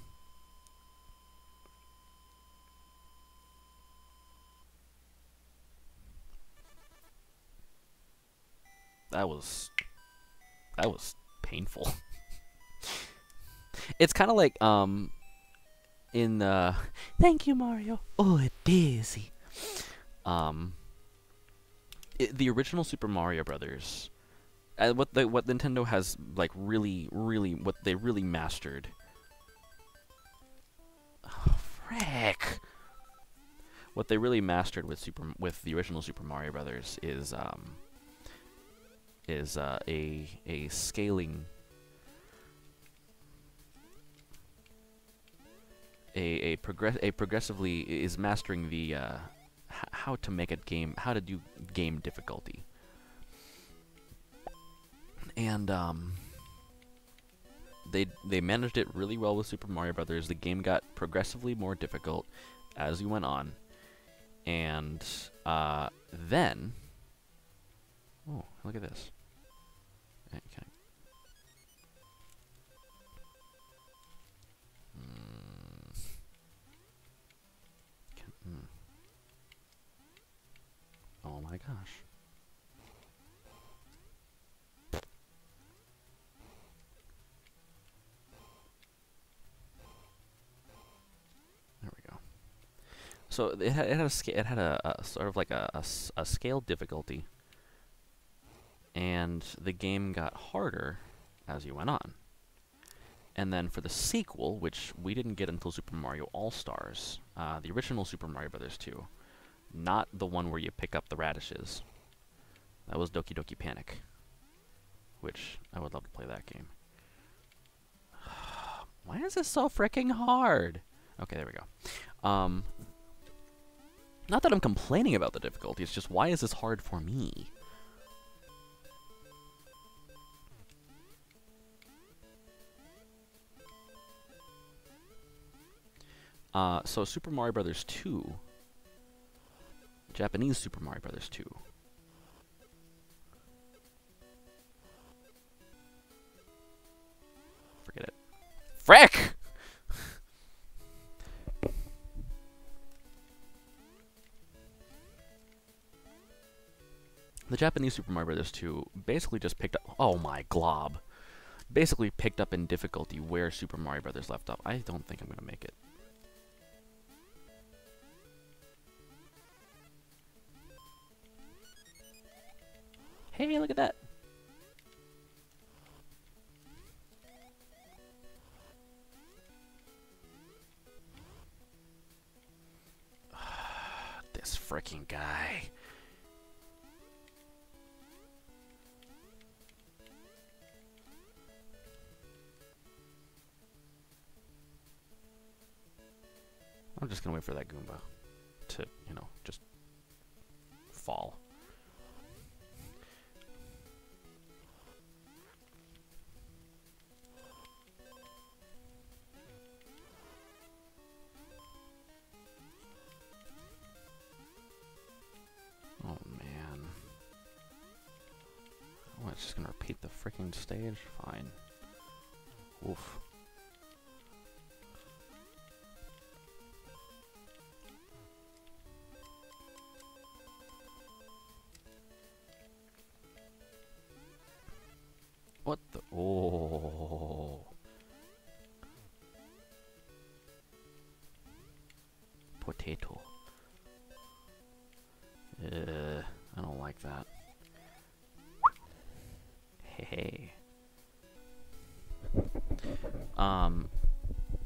That was painful. It's kind of like in thank you, Mario. Oh, it busy. The original Super Mario Brothers, what Nintendo has like really what they really mastered. Oh, frick. What they really mastered with the original Super Mario Brothers is a scaling, progressively is mastering the how to make a game, how to do game difficulty, and they managed it really well with Super Mario Brothers. The game got progressively more difficult as you went on, and then, oh, look at this. Okay. Oh my gosh. There we go. So it had a sort of like a scale difficulty, and the game got harder as you went on. And then for the sequel, which we didn't get until Super Mario All-Stars, the original Super Mario Brothers 2, not the one where you pick up the radishes. That was Doki Doki Panic, which I would love to play that game. Why is this so freaking hard? Okay, there we go. Not that I'm complaining about the difficulty, it's just why is this hard for me? So Super Mario Brothers 2, Japanese Super Mario Brothers 2. Forget it. Frick! The Japanese Super Mario Brothers 2 basically just picked up, oh my glob, basically picked up in difficulty where Super Mario Brothers left off. I don't think I'm gonna make it. Hey, look at that! This frickin' guy. I'm just gonna wait for that Goomba to, you know, just fall. Oh man. Oh, it's just gonna repeat the freaking stage? Fine. Oof. What the? Oh. Potato. I don't like that. Hey.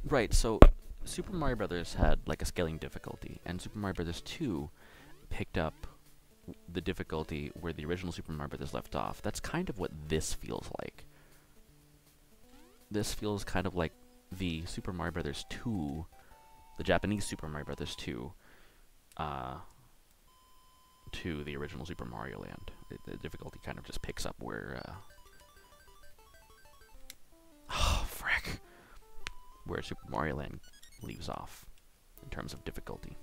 Right, so Super Mario Brothers had like a scaling difficulty, and Super Mario Brothers 2 picked up the difficulty where the original Super Mario Brothers left off. That's kind of what this feels like. This feels kind of like the Super Mario Brothers 2, the Japanese Super Mario Brothers 2, to the original Super Mario Land. The difficulty kind of just picks up where, oh, frick. Where Super Mario Land leaves off in terms of difficulty.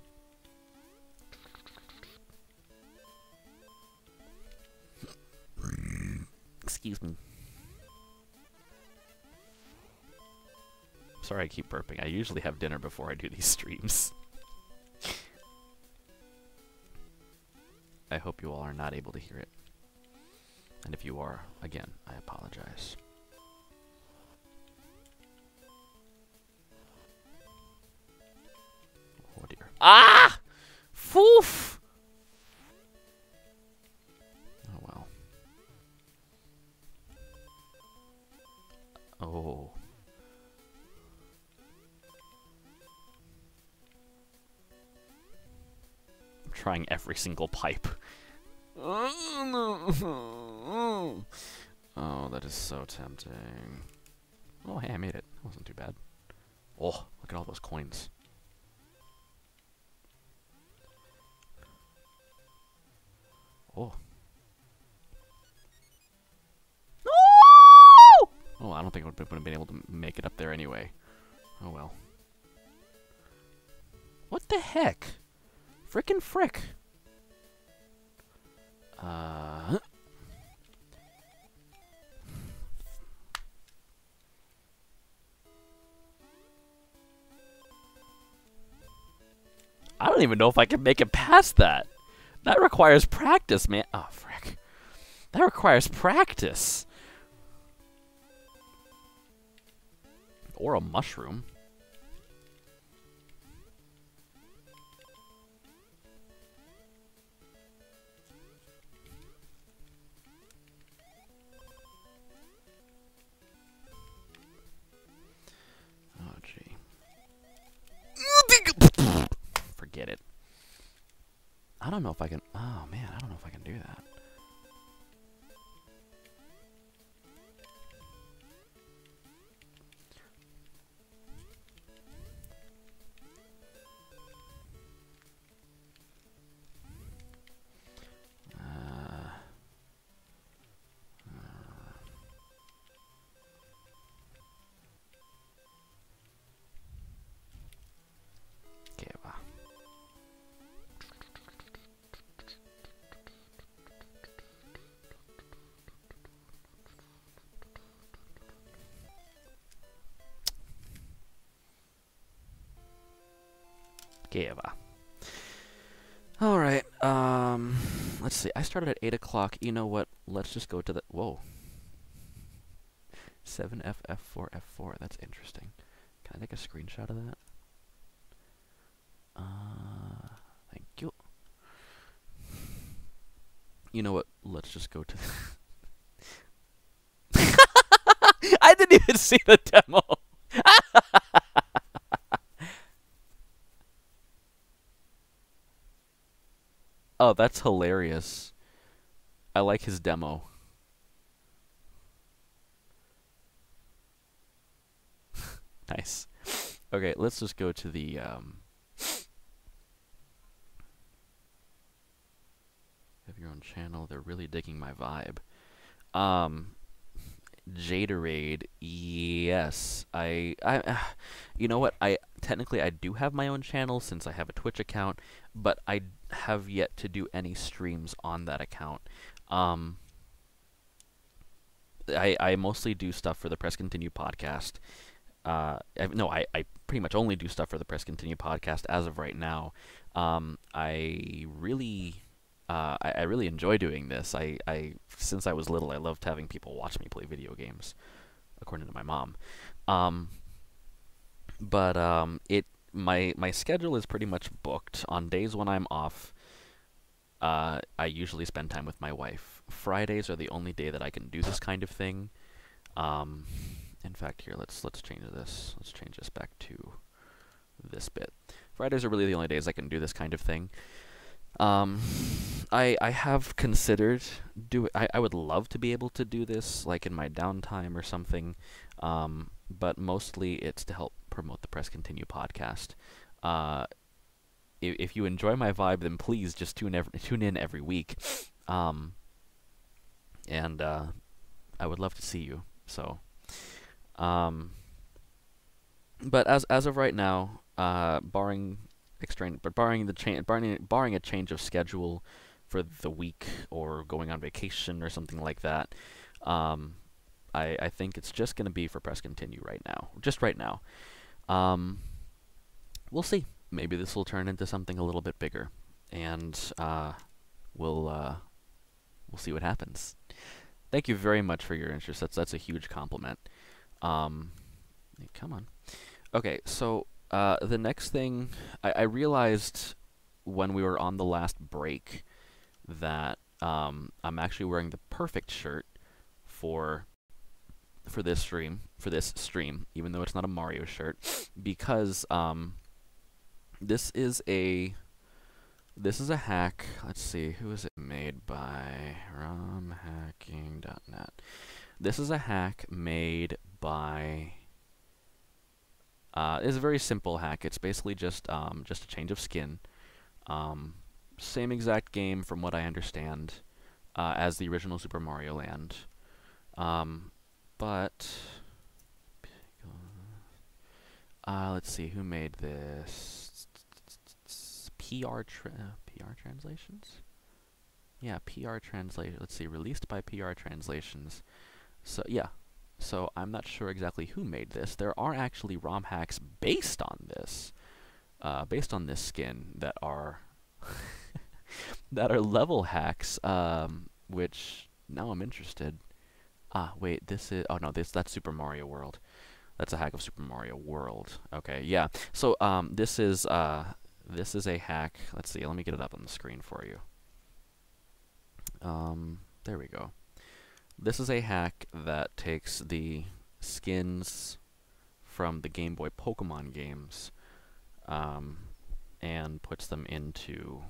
Excuse me. Sorry I keep burping. I usually have dinner before I do these streams. I hope you all are not able to hear it. And if you are, again, I apologize. Oh dear. Ah! Foof! Oh well. Oh. I'm trying every single pipe. Oh, that is so tempting. Oh, hey, I made it. That wasn't too bad. Oh, look at all those coins. Oh. No! Oh, I don't think I would have been able to make it up there anyway. Oh well. What the heck? Frickin' frick. I don't even know if I can make it past that. That requires practice, man. Oh, frick. That requires practice. Or a mushroom. Oh, gee. Forget it. I don't know if I can... Oh, man, I don't know if I can do that. Okay, va. Alright, let's see. I started at 8 o'clock. You know what? Let's just go to the... Whoa. 7FF4F4. That's interesting. Can I take a screenshot of that? Thank you. You know what? Let's just go to the... I didn't even see the demo! Oh, that's hilarious. I like his demo. Nice. Okay, let's just go to the, have your own channel. They're really digging my vibe. Jaderade, yes. You know what? Technically I do have my own channel since I have a Twitch account, but I have yet to do any streams on that account. I mostly do stuff for the Press Continue podcast. No, I pretty much only do stuff for the Press Continue podcast as of right now. I really enjoy doing this. Since I was little, I loved having people watch me play video games, according to my mom. My schedule is pretty much booked. On days when I'm off, I usually spend time with my wife. Fridays are the only day that I can do this kind of thing. In fact, here, let's change this. Let's change this back to this bit. Fridays are really the only days I can do this kind of thing. I have considered I would love to be able to do this like in my downtime or something, but mostly it's to help promote the Press Continue podcast. Uh, if you enjoy my vibe, then please just tune in every week. And I would love to see you. So, but as of right now, barring a change of schedule for the week or going on vacation or something like that, I think it's just going to be for Press Continue right now. Just right now. We'll see. Maybe this will turn into something a little bit bigger, and we'll see what happens. Thank you very much for your interest. That's a huge compliment. Come on. Okay, so the next thing I realized when we were on the last break that I'm actually wearing the perfect shirt for this stream, even though it's not a Mario shirt, because this is a hack. Let's see, who is it made by? romhacking.net. This is a hack made by it's a very simple hack. It's basically just a change of skin. Same exact game from what I understand as the original Super Mario Land. But let's see, who made this? PR Translations? Yeah, PR Translation. Let's see, released by PR Translations. So, yeah. So, I'm not sure exactly who made this. There are actually ROM hacks based on this skin that are that are level hacks, which now I'm interested. Wait, that's Super Mario World. That's a hack of Super Mario World. Okay, yeah. So, this is a hack. Let's see, let me get it up on the screen for you. There we go. This is a hack that takes the skins from the Game Boy Pokémon games, and puts them into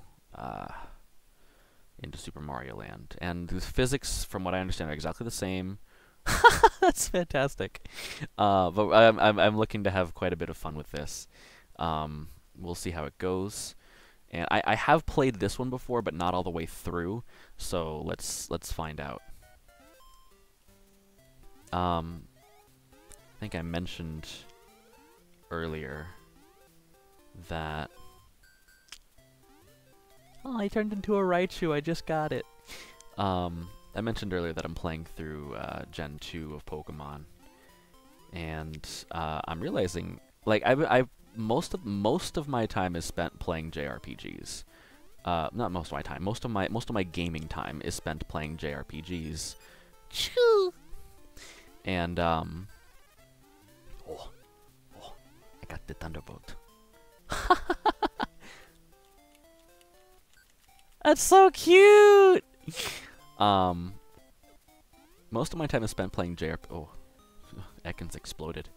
Super Mario Land. And the physics, from what I understand, are exactly the same. That's fantastic. But I'm looking to have quite a bit of fun with this. We'll see how it goes. And I have played this one before, but not all the way through. So let's find out. I think I mentioned earlier that... Oh, I turned into a Raichu. I just got it. I mentioned earlier that I'm playing through Gen 2 of Pokemon, and I'm realizing, like, most of my time is spent playing JRPGs. Not most of my time. Most of my gaming time is spent playing JRPGs. Choo! And I got the Thunderbolt. That's so cute. Most of my time is spent playing JRPG. Oh, Ekans exploded.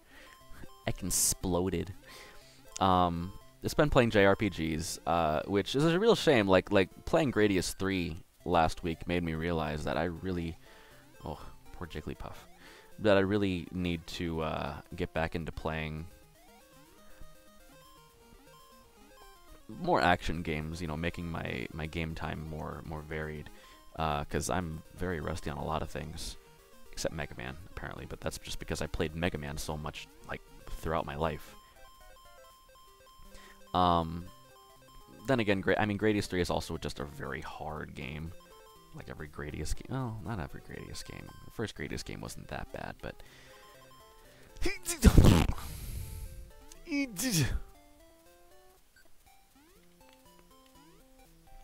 Ekans exploded. I spent playing JRPGs, which is a real shame. Like playing Gradius 3 last week made me realize that I really, oh, poor Jigglypuff, that I really need to get back into playing more action games. You know, making my game time more varied. Because I'm very rusty on a lot of things, except Mega Man, apparently. But that's just because I played Mega Man so much, like, throughout my life. Then again, Gradius 3 is also just a very hard game. Like every Gradius game. Oh, not every Gradius game. The first Gradius game wasn't that bad, but...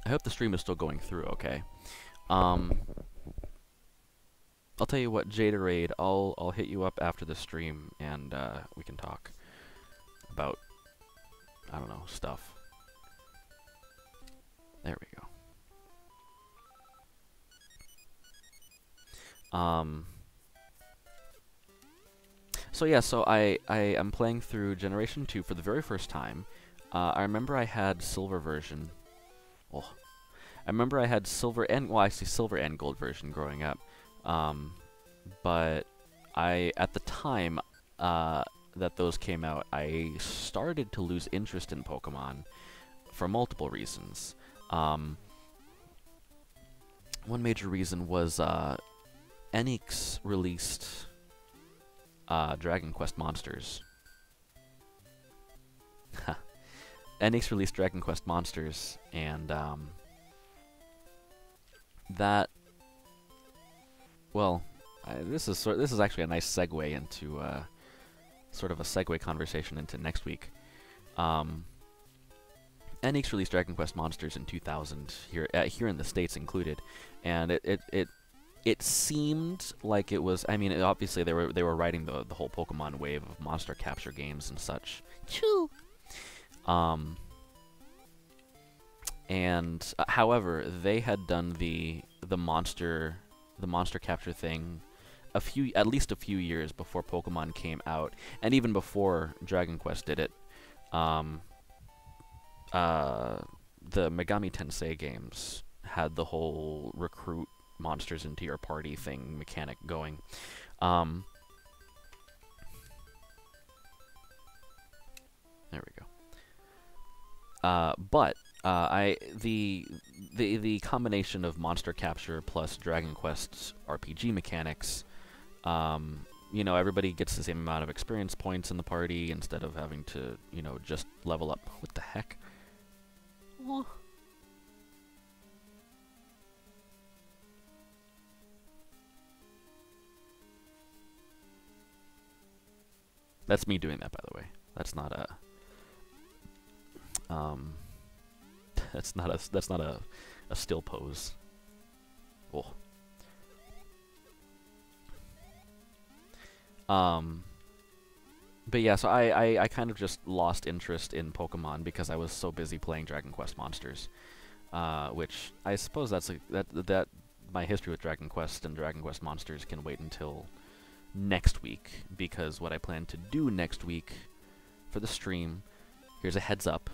I hope the stream is still going through okay. I'll tell you what, Jaderade, I'll hit you up after the stream, and we can talk about, I don't know, stuff. There we go. So yeah, so I am playing through Generation 2 for the very first time. I remember I had Silver version. Oh. I remember I had Silver and, well, actually Silver and Gold version growing up. But at the time, that those came out, I started to lose interest in Pokemon for multiple reasons. One major reason was Enix released Dragon Quest Monsters. Enix released Dragon Quest Monsters, and that, well, this is actually a nice segue into sort of a segue conversation into next week. Enix released Dragon Quest Monsters in 2000 here in the States included, and it seemed like it was. I mean, obviously they were riding the whole Pokemon wave of monster capture games and such. Choo. And however, they had done the monster capture thing at least a few years before Pokemon came out, and even before Dragon Quest did it. The Megami Tensei games had the whole recruit monsters into your party thing mechanic going. There we go. But the combination of monster capture plus Dragon Quest RPG mechanics, you know, everybody gets the same amount of experience points in the party instead of having to, you know, just level up. What the heck? Oh. That's me doing that, by the way. That's not a that's not a still pose. Oh. But yeah, so I kind of just lost interest in Pokemon because I was so busy playing Dragon Quest Monsters, which I suppose that my history with Dragon Quest and Dragon Quest Monsters can wait until next week, because what I plan to do next week for the stream, here's a heads up,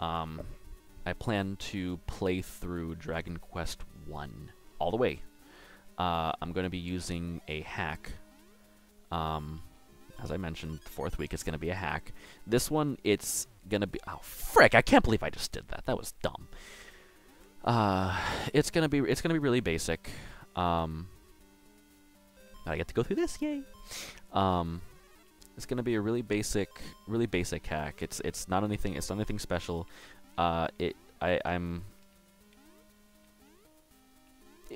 I plan to play through Dragon Quest 1 all the way. I'm going to be using a hack. As I mentioned, fourth week it's going to be a hack. This one, it's going to be... Oh, frick! I can't believe I just did that. That was dumb. It's going to be really basic. I get to go through this, yay! It's going to be a really basic hack. It's not anything special.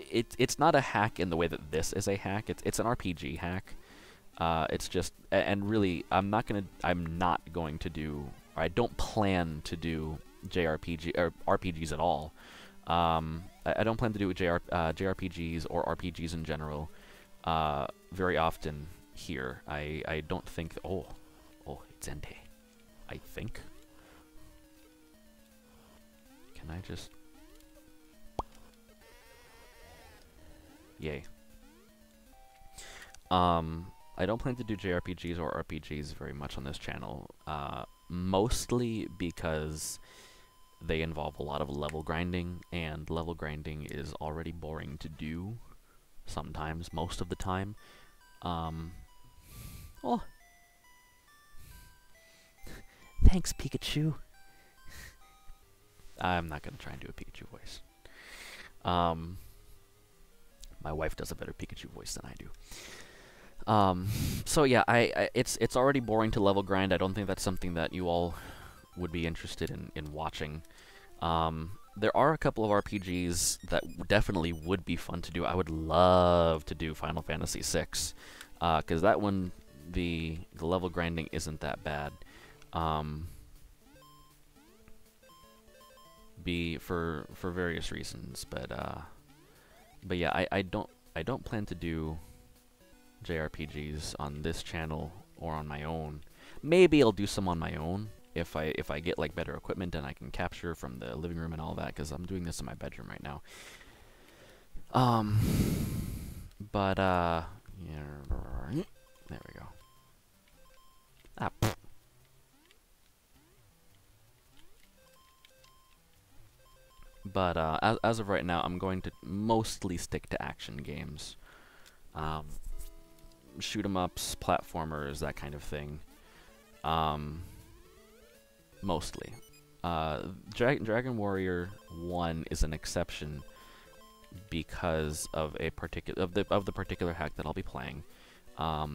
It's not a hack in the way that this is a hack. It's an RPG hack. It's just, and really, I'm not going to do, or I don't plan to do JRPG or RPGs at all. I don't plan to do JRPGs or RPGs in general very often here. I don't think. Oh, it's Entei. I think. Can I just? Yay. I don't plan to do JRPGs or RPGs very much on this channel, mostly because they involve a lot of level grinding, and level grinding is already boring to do sometimes, most of the time. Oh. Thanks, Pikachu. I'm not going to try and do a Pikachu voice. My wife does a better Pikachu voice than I do. So yeah, it's already boring to level grind. I don't think that's something that you all would be interested in watching. There are a couple of RPGs that definitely would be fun to do. I would love to do Final Fantasy VI, because that one, the level grinding isn't that bad. For various reasons, but yeah, I don't plan to do JRPGs on this channel or on my own. Maybe I'll do some on my own if I get like better equipment and I can capture from the living room and all that, because I'm doing this in my bedroom right now. But yeah, there we go. Ah. But as of right now, I'm going to mostly stick to action games. shoot 'em ups, platformers, that kind of thing. Mostly. Dragon Warrior 1 is an exception because of a the particular hack that I'll be playing.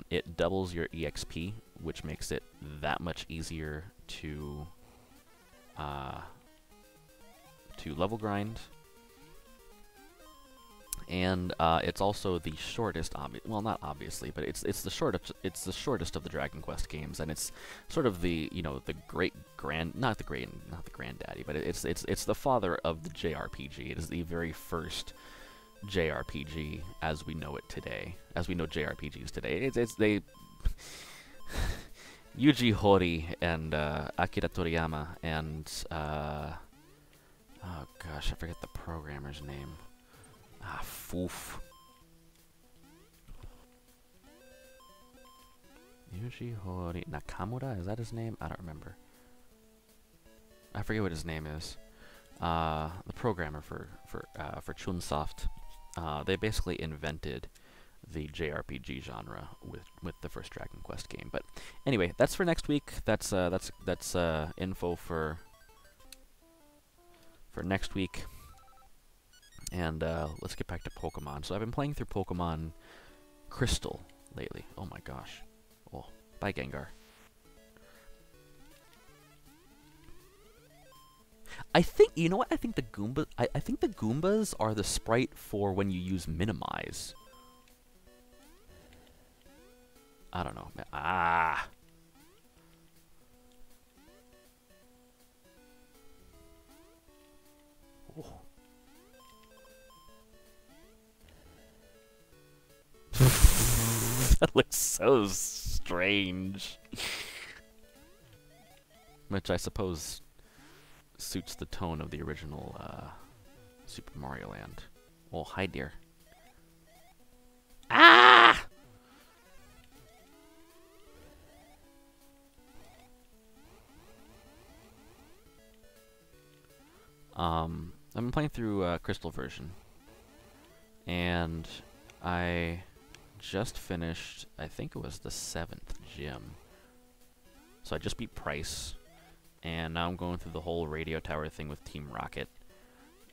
It doubles your EXP, which makes it that much easier to level grind. And it's also the shortest, well, not obviously, but it's the shortest of the Dragon Quest games, and it's sort of the not the granddaddy, but it's the father of the JRPG. It is the very first JRPG as we know it today, as we know JRPGs today. It's they Yuji Horii and Akira Toriyama and oh gosh, I forget the programmer's name. Ah, foof. Yuji Horii Nakamura? Is that his name? I don't remember. I forget what his name is. The programmer for Chunsoft. They basically invented the JRPG genre with the first Dragon Quest game. But anyway, that's for next week. That's info for next week. And let's get back to Pokemon. So I've been playing through Pokemon Crystal lately. Oh my gosh. Oh, bye Gengar. I think, you know what? I think the Goomba. I think the Goombas are the sprite for when you use minimize. I don't know. Ah. Oh. That looks so strange. Which I suppose suits the tone of the original Super Mario Land. Oh, hi dear. Ah! I've been playing through Crystal version. And I just finished, I think it was the 7th gym. So I just beat Price, and now I'm going through the whole radio tower thing with Team Rocket.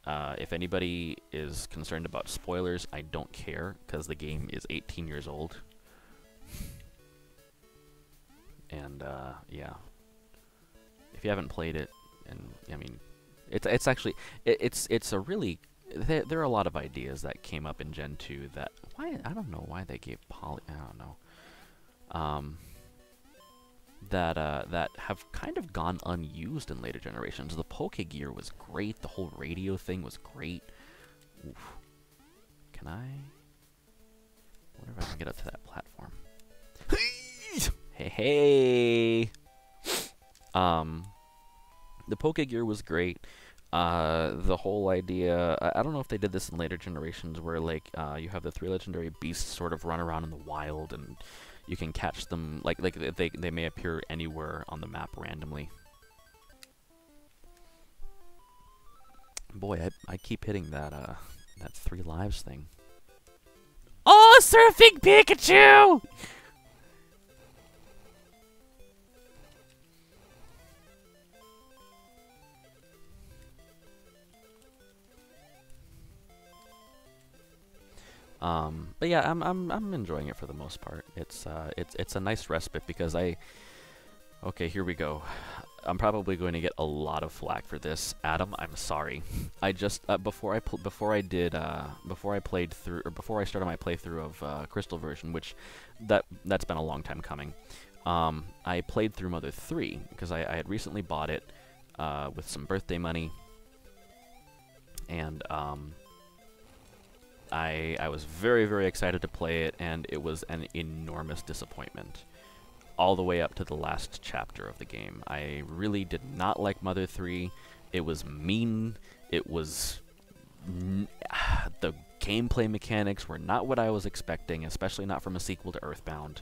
If anybody is concerned about spoilers, I don't care, because the game is 18 years old. And, yeah. If you haven't played it, and, I mean, it's actually, it's a really, there are a lot of ideas that came up in Gen 2 that, I don't know why they gave I don't know. That have kind of gone unused in later generations. The Pokegear was great. The whole radio thing was great. Oof. Can I? I wonder if I can get up to that platform. Hey, hey! The Pokegear was great. The whole idea, I don't know if they did this in later generations, where like you have the 3 legendary beasts sort of run around in the wild, and you can catch them, like they may appear anywhere on the map randomly. Boy, I keep hitting that 3 lives thing. Oh, surfing Pikachu! But yeah, I'm enjoying it for the most part. It's a nice respite because okay, here we go. I'm probably going to get a lot of flack for this, Adam. I'm sorry. I just before I started my playthrough of Crystal version, which that's been a long time coming. I played through Mother 3 because I had recently bought it with some birthday money, and I was very, very excited to play it, and it was an enormous disappointment. All the way up to the last chapter of the game. I really did not like Mother 3. It was mean. It was... the gameplay mechanics were not what I was expecting, especially not from a sequel to Earthbound.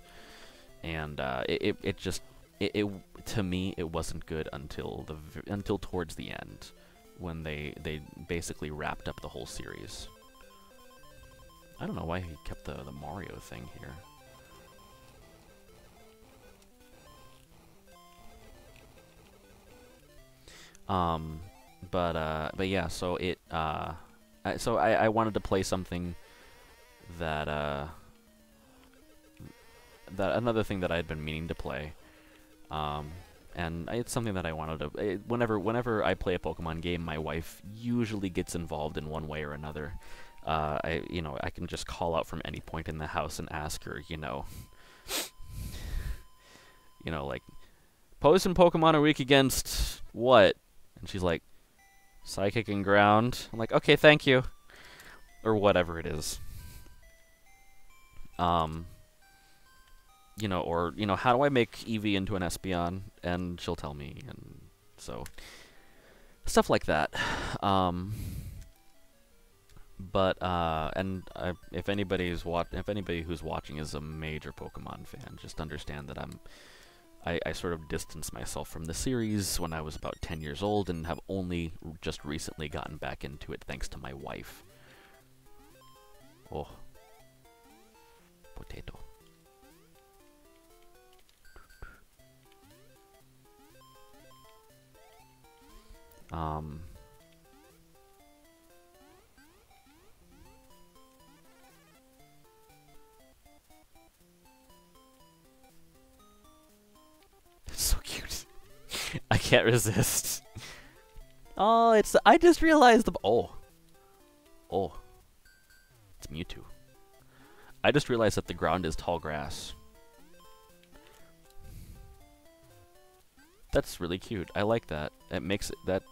And it just... to me, it wasn't good until towards the end, when they basically wrapped up the whole series. I don't know why he kept the Mario thing here. But yeah, so I wanted to play something that another thing that I had been meaning to play. And it's something that I wanted to. Whenever I play a Pokemon game, my wife usually gets involved in one way or another. I can just call out from any point in the house and ask her, like, Poison Pokemon are weak against what? And she's like, Psychic and Ground. I'm like, okay, thank you, or whatever it is. How do I make Eevee into an Espeon? And she'll tell me, and so stuff like that. If anybody who's watching is a major Pokemon fan, just understand that I sort of distanced myself from the series when I was about 10 years old and have only just recently gotten back into it thanks to my wife. Oh. Potato. It's so cute. I can't resist. Oh, I just realized oh, it's Mewtwo. I just realized that the ground is tall grass. That's really cute. I like that. It makes it that.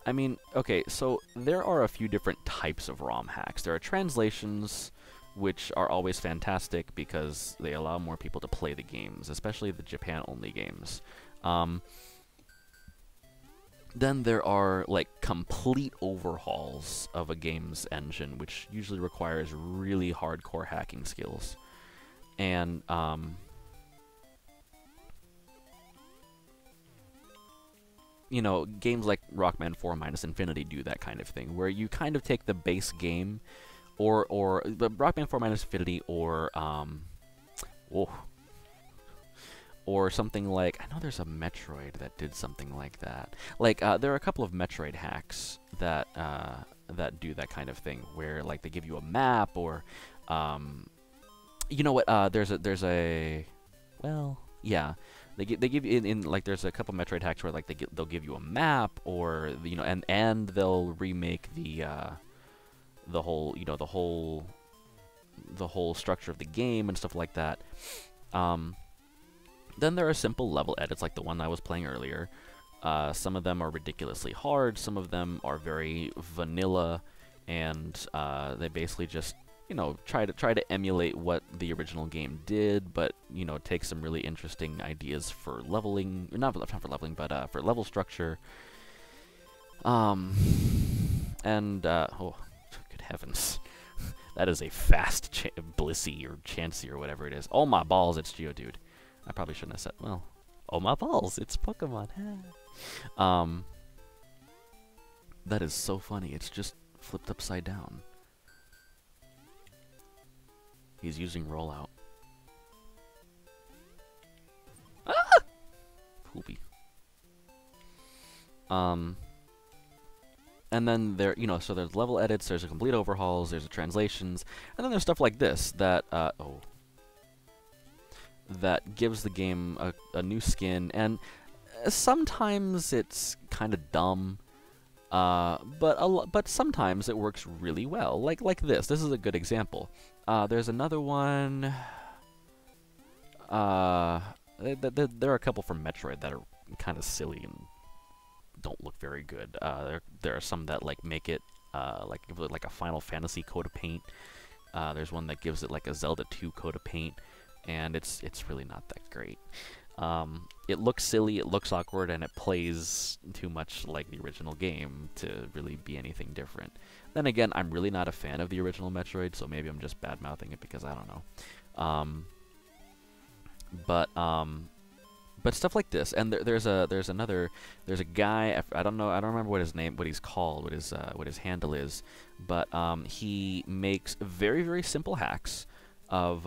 I mean, okay, so there are a few different types of ROM hacks. There are translations, which are always fantastic because they allow more people to play the games, especially the Japan-only games. Then there are, like, complete overhauls of a game's engine, which usually requires really hardcore hacking skills. And, games like Rockman 4 Minus Infinity do that kind of thing, where you kind of take the base game, or the Rockman 4 Minus Infinity, or something like, I know there's a Metroid that did something like that. Like, there are a couple of Metroid hacks that do that kind of thing, where, like, they give you a map, or, there's a, well, yeah. They give you in like there's a couple Metroid hacks where like they'll give you a map, or and they'll remake the whole structure of the game and stuff like that. Then there are simple level edits like the one I was playing earlier. Some of them are ridiculously hard. Some of them are very vanilla, and they basically just try to emulate what the original game did, but take some really interesting ideas for leveling, not for leveling, but for level structure. Oh, good heavens, that is a fast Blissey or Chansey or whatever it is. Oh my balls, it's Geodude. I probably shouldn't have said. Well, oh my balls, it's Pokemon. That is so funny. It's just flipped upside down. He's using rollout. Ah! Poopy. And then so there's level edits, there's a complete overhauls, there's translations, and then there's stuff like this that, that gives the game a new skin, and sometimes it's kind of dumb, but sometimes it works really well. Like this. This is a good example. There's another one. There are a couple from Metroid that are kind of silly and don't look very good. There are some that like make it give it like a Final Fantasy coat of paint. There's one that gives it like a Zelda 2 coat of paint, and it's really not that great. It looks silly, it looks awkward, and it plays too much like the original game to really be anything different. Then again, I'm really not a fan of the original Metroid, so maybe I'm just bad-mouthing it because I don't know. But stuff like this, and there's a guy, I don't remember what he's called, what his handle is, but he makes very, very simple hacks of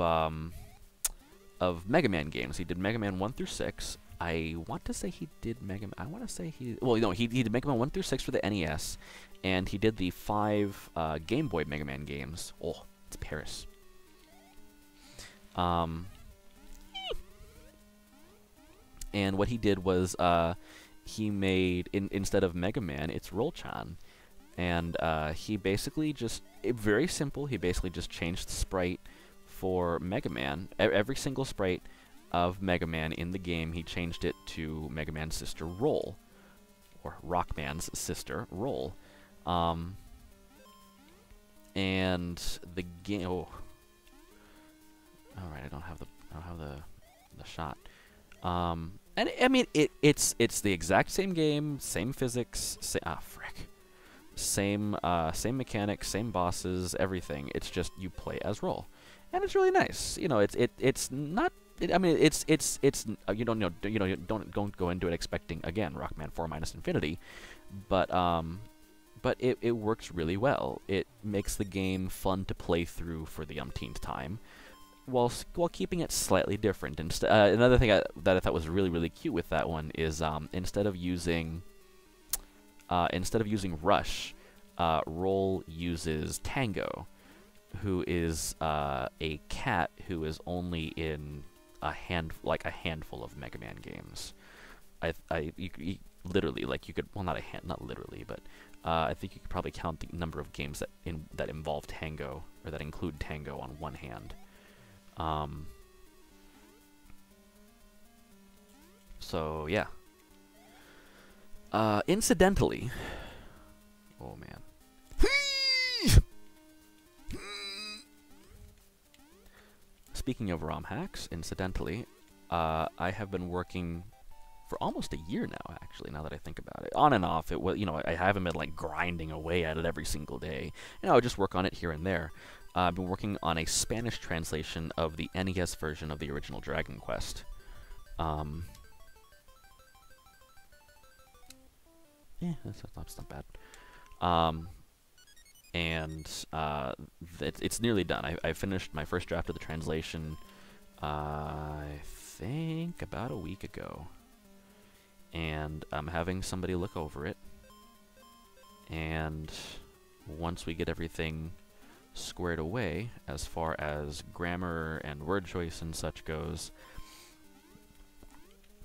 Mega Man games. He did Mega Man 1 through 6, I want to say he did Mega Man. I want to say he. Well, no, he did Mega Man 1 through 6 for the NES, and he did the 5 Game Boy Mega Man games. Oh, it's Paris. And what he did was he made instead of Mega Man, it's Roll-chan, and he basically just very simple. He basically just changed the sprite for Mega Man. Every single sprite of Mega Man in the game, he changed it to Mega Man's sister Roll, or Rockman's sister Roll. And the game. Oh, all right. I don't have the shot. And I mean, it's the exact same game, same physics. Same mechanics, same bosses, everything. It's just you play as Roll, and it's really nice. You know, it's not. I mean, it's you don't go into it expecting again Rockman 4 minus Infinity, but it works really well. It makes the game fun to play through for the umpteenth time, while keeping it slightly different. And another thing that I thought was really cute with that one is instead of using Rush, Roll uses Tango, who is a cat who is only in a handful of Mega Man games. You literally, like, you could, well, not literally, but I think you could probably count the number of games that involve Tango, or that include Tango, on one hand. So yeah. Incidentally, oh man. Speaking of ROM hacks, incidentally, I have been working for almost a year now, actually, now that I think about it. On and off, it was, I haven't been, like, grinding away at it every single day. I would just work on it here and there. I've been working on a Spanish translation of the NES version of the original Dragon Quest. Yeah, that's not bad. It's nearly done. I finished my first draft of the translation, I think about a week ago. And I'm having somebody look over it. And once we get everything squared away, as far as grammar and word choice and such goes,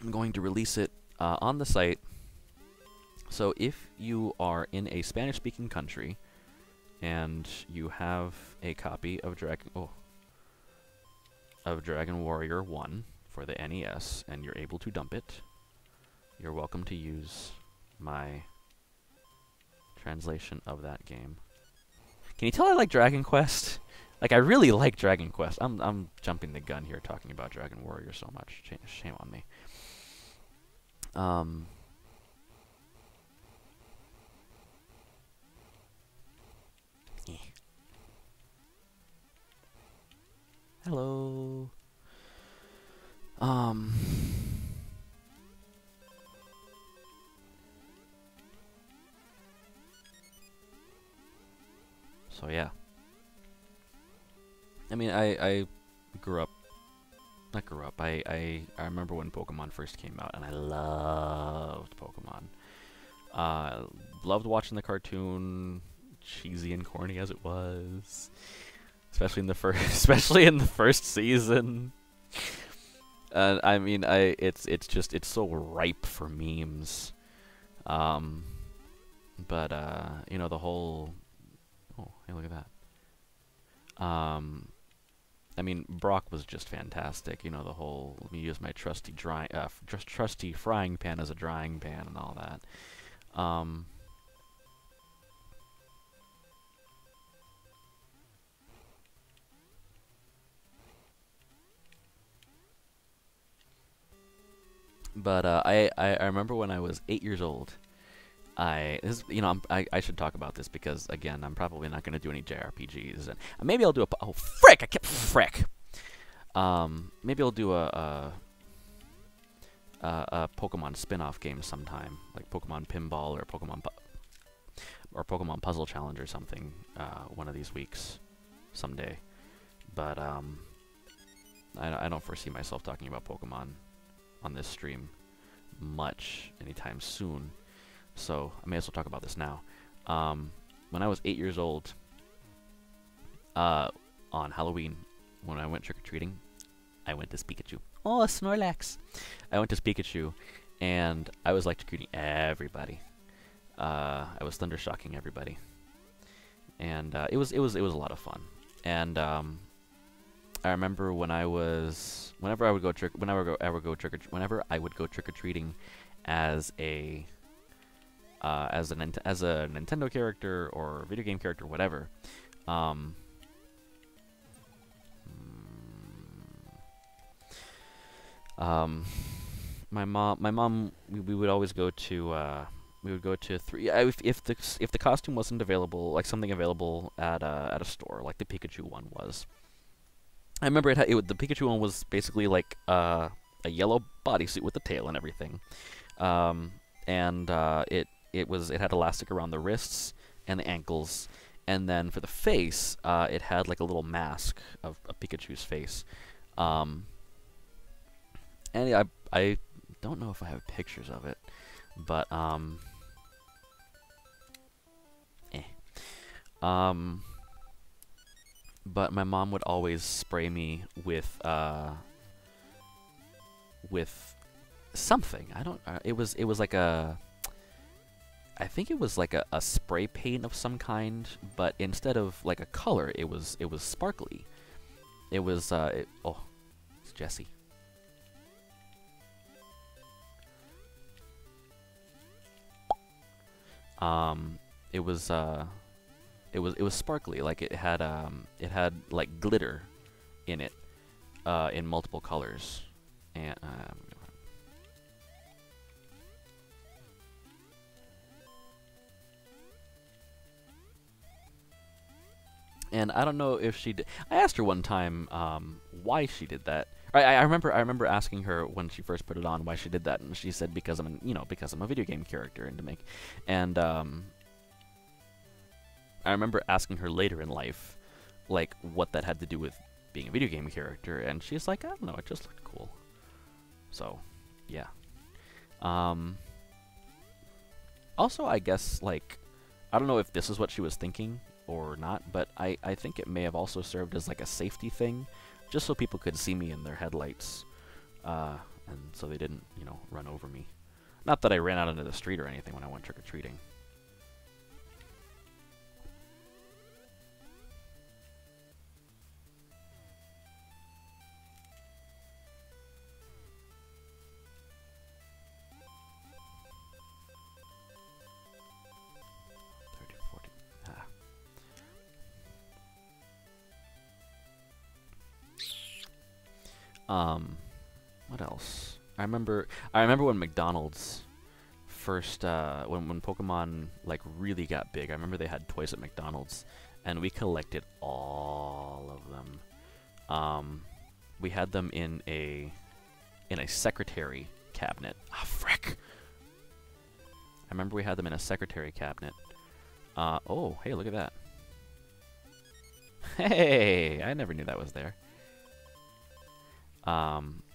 I'm going to release it on the site. So if you are in a Spanish-speaking country and you have a copy of Dragon Warrior 1 for the NES and you're able to dump it, you're welcome to use my translation of that game. Can you tell I like Dragon Quest? Like, I really like Dragon Quest. I'm jumping the gun here talking about Dragon Warrior so much. Shame on me. Hello. So yeah. I mean, I grew up. Not grew up. I remember when Pokemon first came out, and I loved Pokemon. Loved watching the cartoon, cheesy and corny as it was. Especially in the first season. I mean, it's so ripe for memes. But the whole. Oh, hey, look at that. I mean, Brock was just fantastic. The whole, let me use my trusty frying pan as a drying pan and all that. But I remember when I was 8 years old. I should talk about this because, again, I'm probably not going to do any JRPGs, and maybe I'll do a maybe I'll do a Pokemon spin-off game sometime, like Pokemon Pinball or Pokemon Puzzle Challenge or something, one of these weeks, someday. But I don't foresee myself talking about Pokemon on this stream much anytime soon, so I may as well talk about this now. When I was 8 years old, on Halloween, when I went trick-or-treating, I went as Pikachu. Oh, Snorlax! I went as Pikachu, and I was electrocuting everybody. I was thundershocking everybody, and it was a lot of fun. And I remember whenever I would go trick-or-treating as a Nintendo character or a video game character, whatever. My mom, we would always go to three. If the costume wasn't available, like something available at a store, like the Pikachu one was. I remember the Pikachu one was basically like a yellow bodysuit with a tail and everything, and it had elastic around the wrists and the ankles, and then for the face, it had like a little mask of Pikachu's face. And I don't know if I have pictures of it, but but my mom would always spray me with something. I don't. It was like a. I think it was like a spray paint of some kind, but instead of like a color, it was sparkly. It was oh, it's Jesse. It was sparkly, like it had like glitter in it, in multiple colors, and I don't know if she did. I asked her one time why she did that. I remember asking her when she first put it on why she did that, and she said because I'm a video game character and I remember asking her later in life, like, what that had to do with being a video game character, and she's like, I don't know, it just looked cool. So, yeah. Also, I guess, like, I don't know if this is what she was thinking or not, but I think it may have also served as, like, a safety thing, just so people could see me in their headlights, and so they didn't, run over me. Not that I ran out into the street or anything when I went trick-or-treating. What else? I remember when McDonald's first, when Pokemon, like, really got big. I remember they had toys at McDonald's, and we collected all of them. We had them in a secretary cabinet. Ah, frick! I remember we had them in a secretary cabinet. Oh, hey, look at that. Hey, I never knew that was there.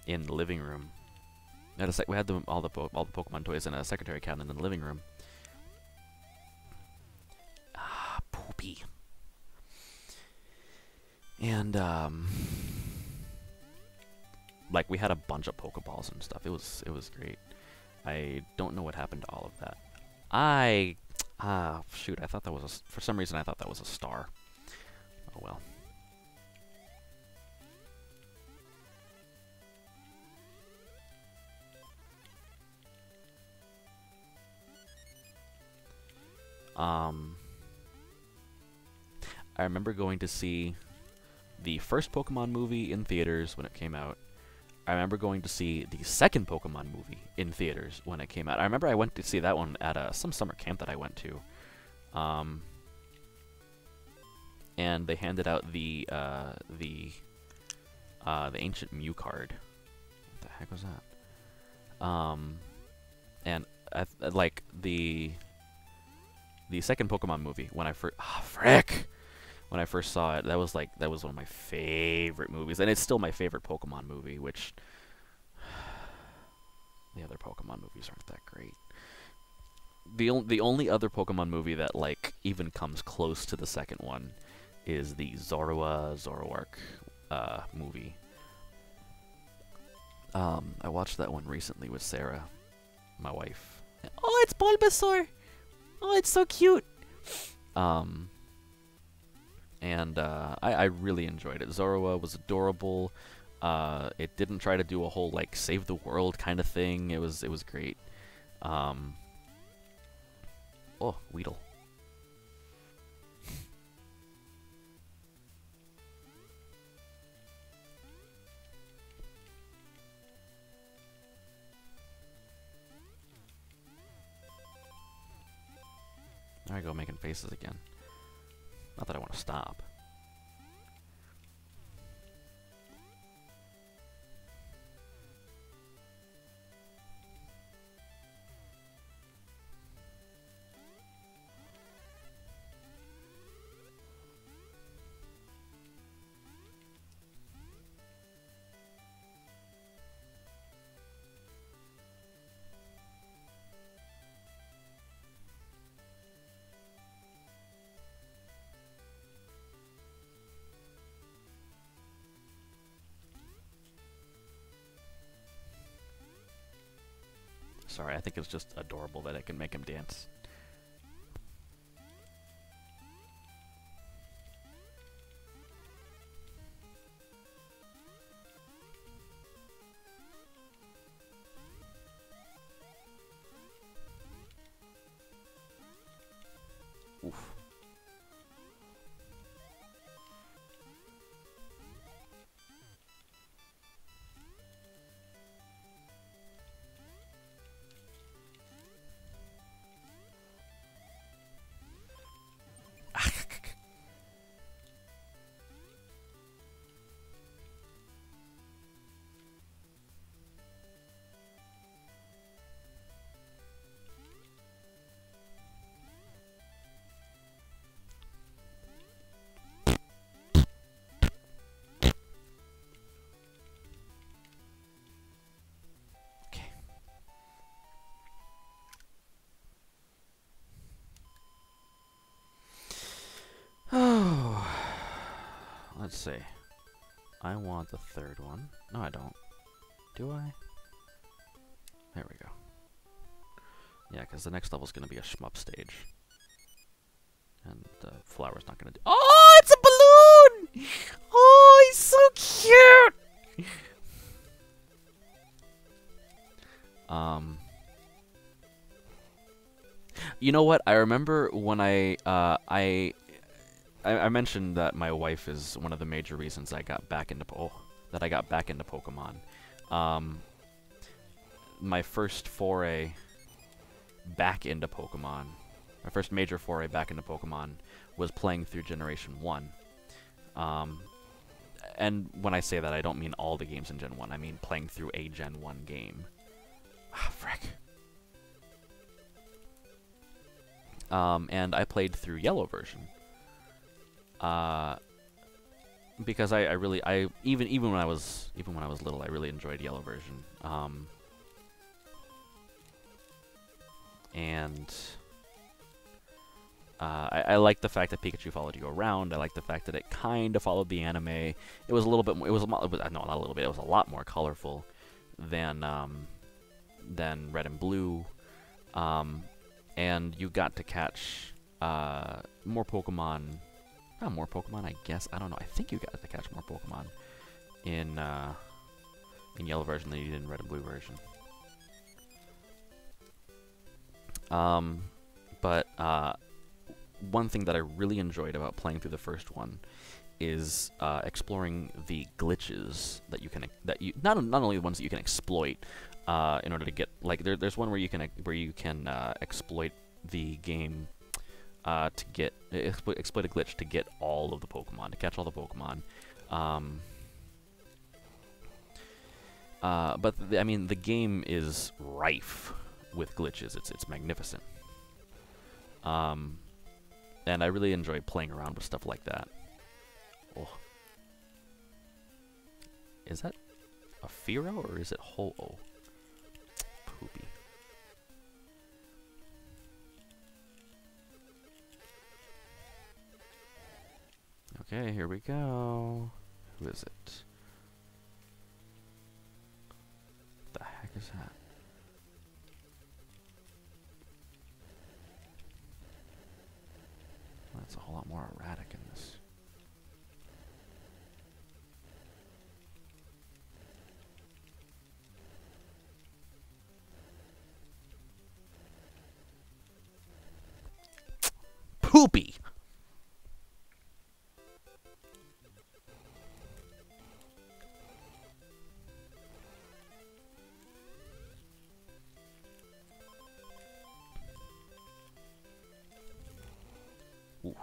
In the living room. We had all the Pokemon toys in a secretary cabinet in the living room. Ah, poopy. And like, we had a bunch of Pokeballs and stuff. It was great. I don't know what happened to all of that. Shoot, I thought that was for some reason I thought that was a star. Oh well. I remember going to see the first Pokemon movie in theaters when it came out. I remember going to see the second Pokemon movie in theaters when it came out. I remember I went to see that one at some summer camp that I went to. And they handed out the Ancient Mew card. What the heck was that? And like the second Pokemon movie, when I first when I first saw it, that was one of my favorite movies, and it's still my favorite Pokemon movie, which The other Pokemon movies aren't that great. The only other Pokemon movie that like even comes close to the second one is the Zoroark movie. I watched that one recently with Sarah, my wife. Oh, it's Bulbasaur! Oh, it's so cute! I really enjoyed it. Zorua was adorable. It didn't try to do a whole like save the world kind of thing. It was great. Oh, Weedle. There I go, making faces again. Not that I want to stop. Sorry, I think it's just adorable that I can make him dance. Oof. Oh, let's see. I want the third one. No, I don't. Do I? There we go. Yeah, because the next level is going to be a shmup stage. And the flower's not going to do— Oh, it's a balloon! Oh, he's so cute! You know what? I remember when I mentioned that my wife is one of the major reasons I got back into Pokemon. My first foray back into Pokemon, my first major foray back into Pokemon was playing through Generation 1. And when I say that, I don't mean all the games in Gen 1. I mean playing through a Gen 1 game. Ah, frick. And I played through Yellow version. Because I really even when I was little, I really enjoyed Yellow version. I like the fact that Pikachu followed you around. I like the fact that it kind of followed the anime. It was a little bit more. It was no, not a little bit. It was a lot more colorful than Red and Blue. And you got to catch more Pokemon. Not more Pokemon, I guess. I don't know. I think you got to catch more Pokemon in Yellow version than you did in Red and Blue version. But one thing that I really enjoyed about playing through the first one is exploring the glitches that you can not only the ones that you can exploit in order to get, like, there's one where you can exploit the game to get exploit a glitch to get all of the Pokemon, to catch all the Pokemon. But I mean, the game is rife with glitches. It's magnificent. And I really enjoy playing around with stuff like that. Oh. Is that a Fearow or is it Ho-Oh? Okay, here we go. Who is it? What the heck is that? That's a whole lot more erratic in this. Poopy! Ooh.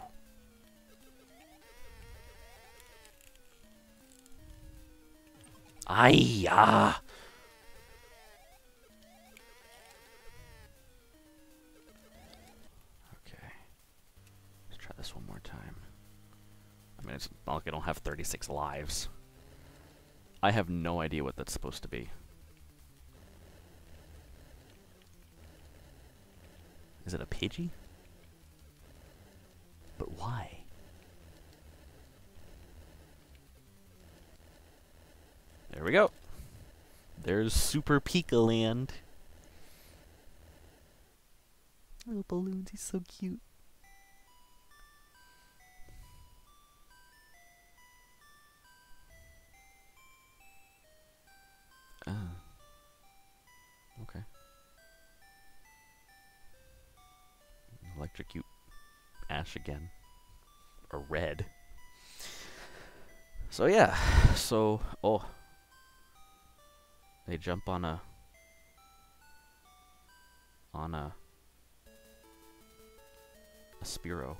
Ay-ya! Okay. Let's try this one more time. I mean, it's not like I don't have 36 lives. I have no idea what that's supposed to be. Is it a Pidgey? But why? There we go. There's Super Pika Land. Little balloons, he's so cute. Okay. Electrocute Ash again. Or Red. So yeah, so, oh. They jump on a Spearow.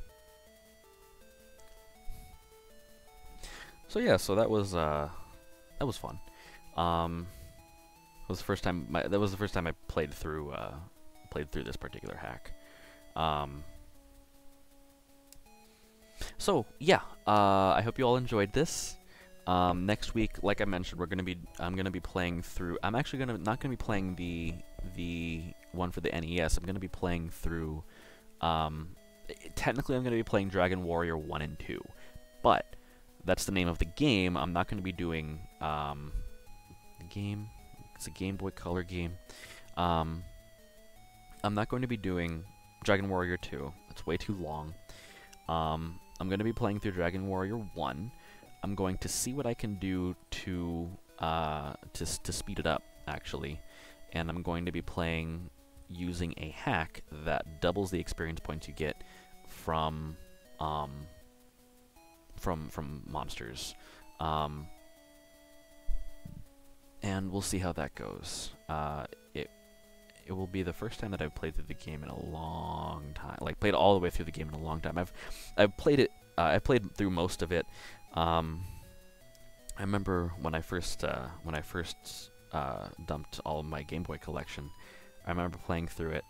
So yeah, so that was fun. It was the first time that was the first time I played through this particular hack. So yeah, I hope you all enjoyed this. Next week, like I mentioned, I'm gonna be playing through. I'm actually not gonna be playing the one for the NES. I'm gonna be playing through. Technically, I'm gonna be playing Dragon Warrior 1 and 2, but that's the name of the game. I'm not gonna be doing the game. It's a Game Boy Color game. I'm not going to be doing Dragon Warrior 2. It's way too long. I'm going to be playing through Dragon Warrior 1. I'm going to see what I can do to speed it up, actually. And I'm going to be playing using a hack that doubles the experience points you get from monsters. And we'll see how that goes. It will be the first time that I've played through the game in a long time. Like, played all the way through the game in a long time. I've played it. I played through most of it. I remember when I first dumped all of my Game Boy collection. I remember playing through it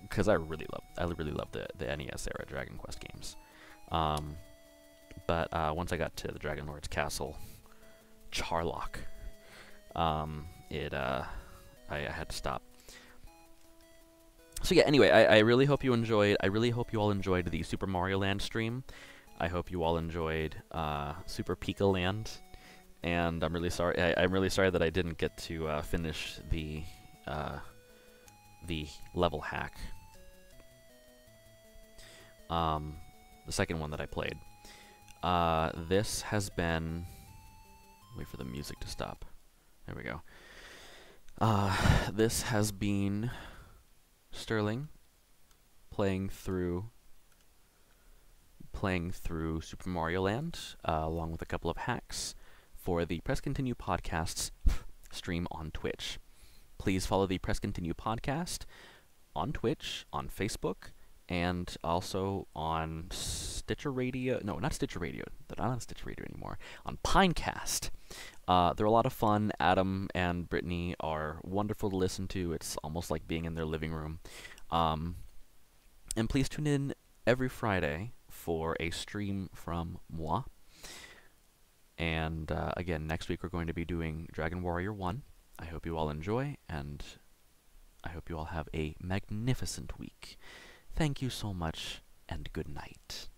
because I really loved the NES era Dragon Quest games. But once I got to the Dragon Lord's Castle, Charlock, I had to stop. So yeah, anyway, I really hope you enjoyed. I really hope you all enjoyed the Super Mario Land stream. I hope you all enjoyed Super Pika Land, and I'm really sorry. I'm really sorry that I didn't get to finish the level hack. The second one that I played. This has been. Wait for the music to stop. There we go. This has been Sterling playing through Super Mario Land, along with a couple of hacks for the Press Continue Podcast's stream on Twitch. Please follow the Press Continue Podcast on Twitch, on Facebook, and also on Stitcher Radio. No, not Stitcher Radio. They're not on Stitcher Radio anymore. On Pinecast. They're a lot of fun. Adam and Brittany are wonderful to listen to. It's almost like being in their living room. And please tune in every Friday for a stream from moi. And again, next week we're going to be doing Dragon Warrior 1. I hope you all enjoy, and I hope you all have a magnificent week. Thank you so much, and good night.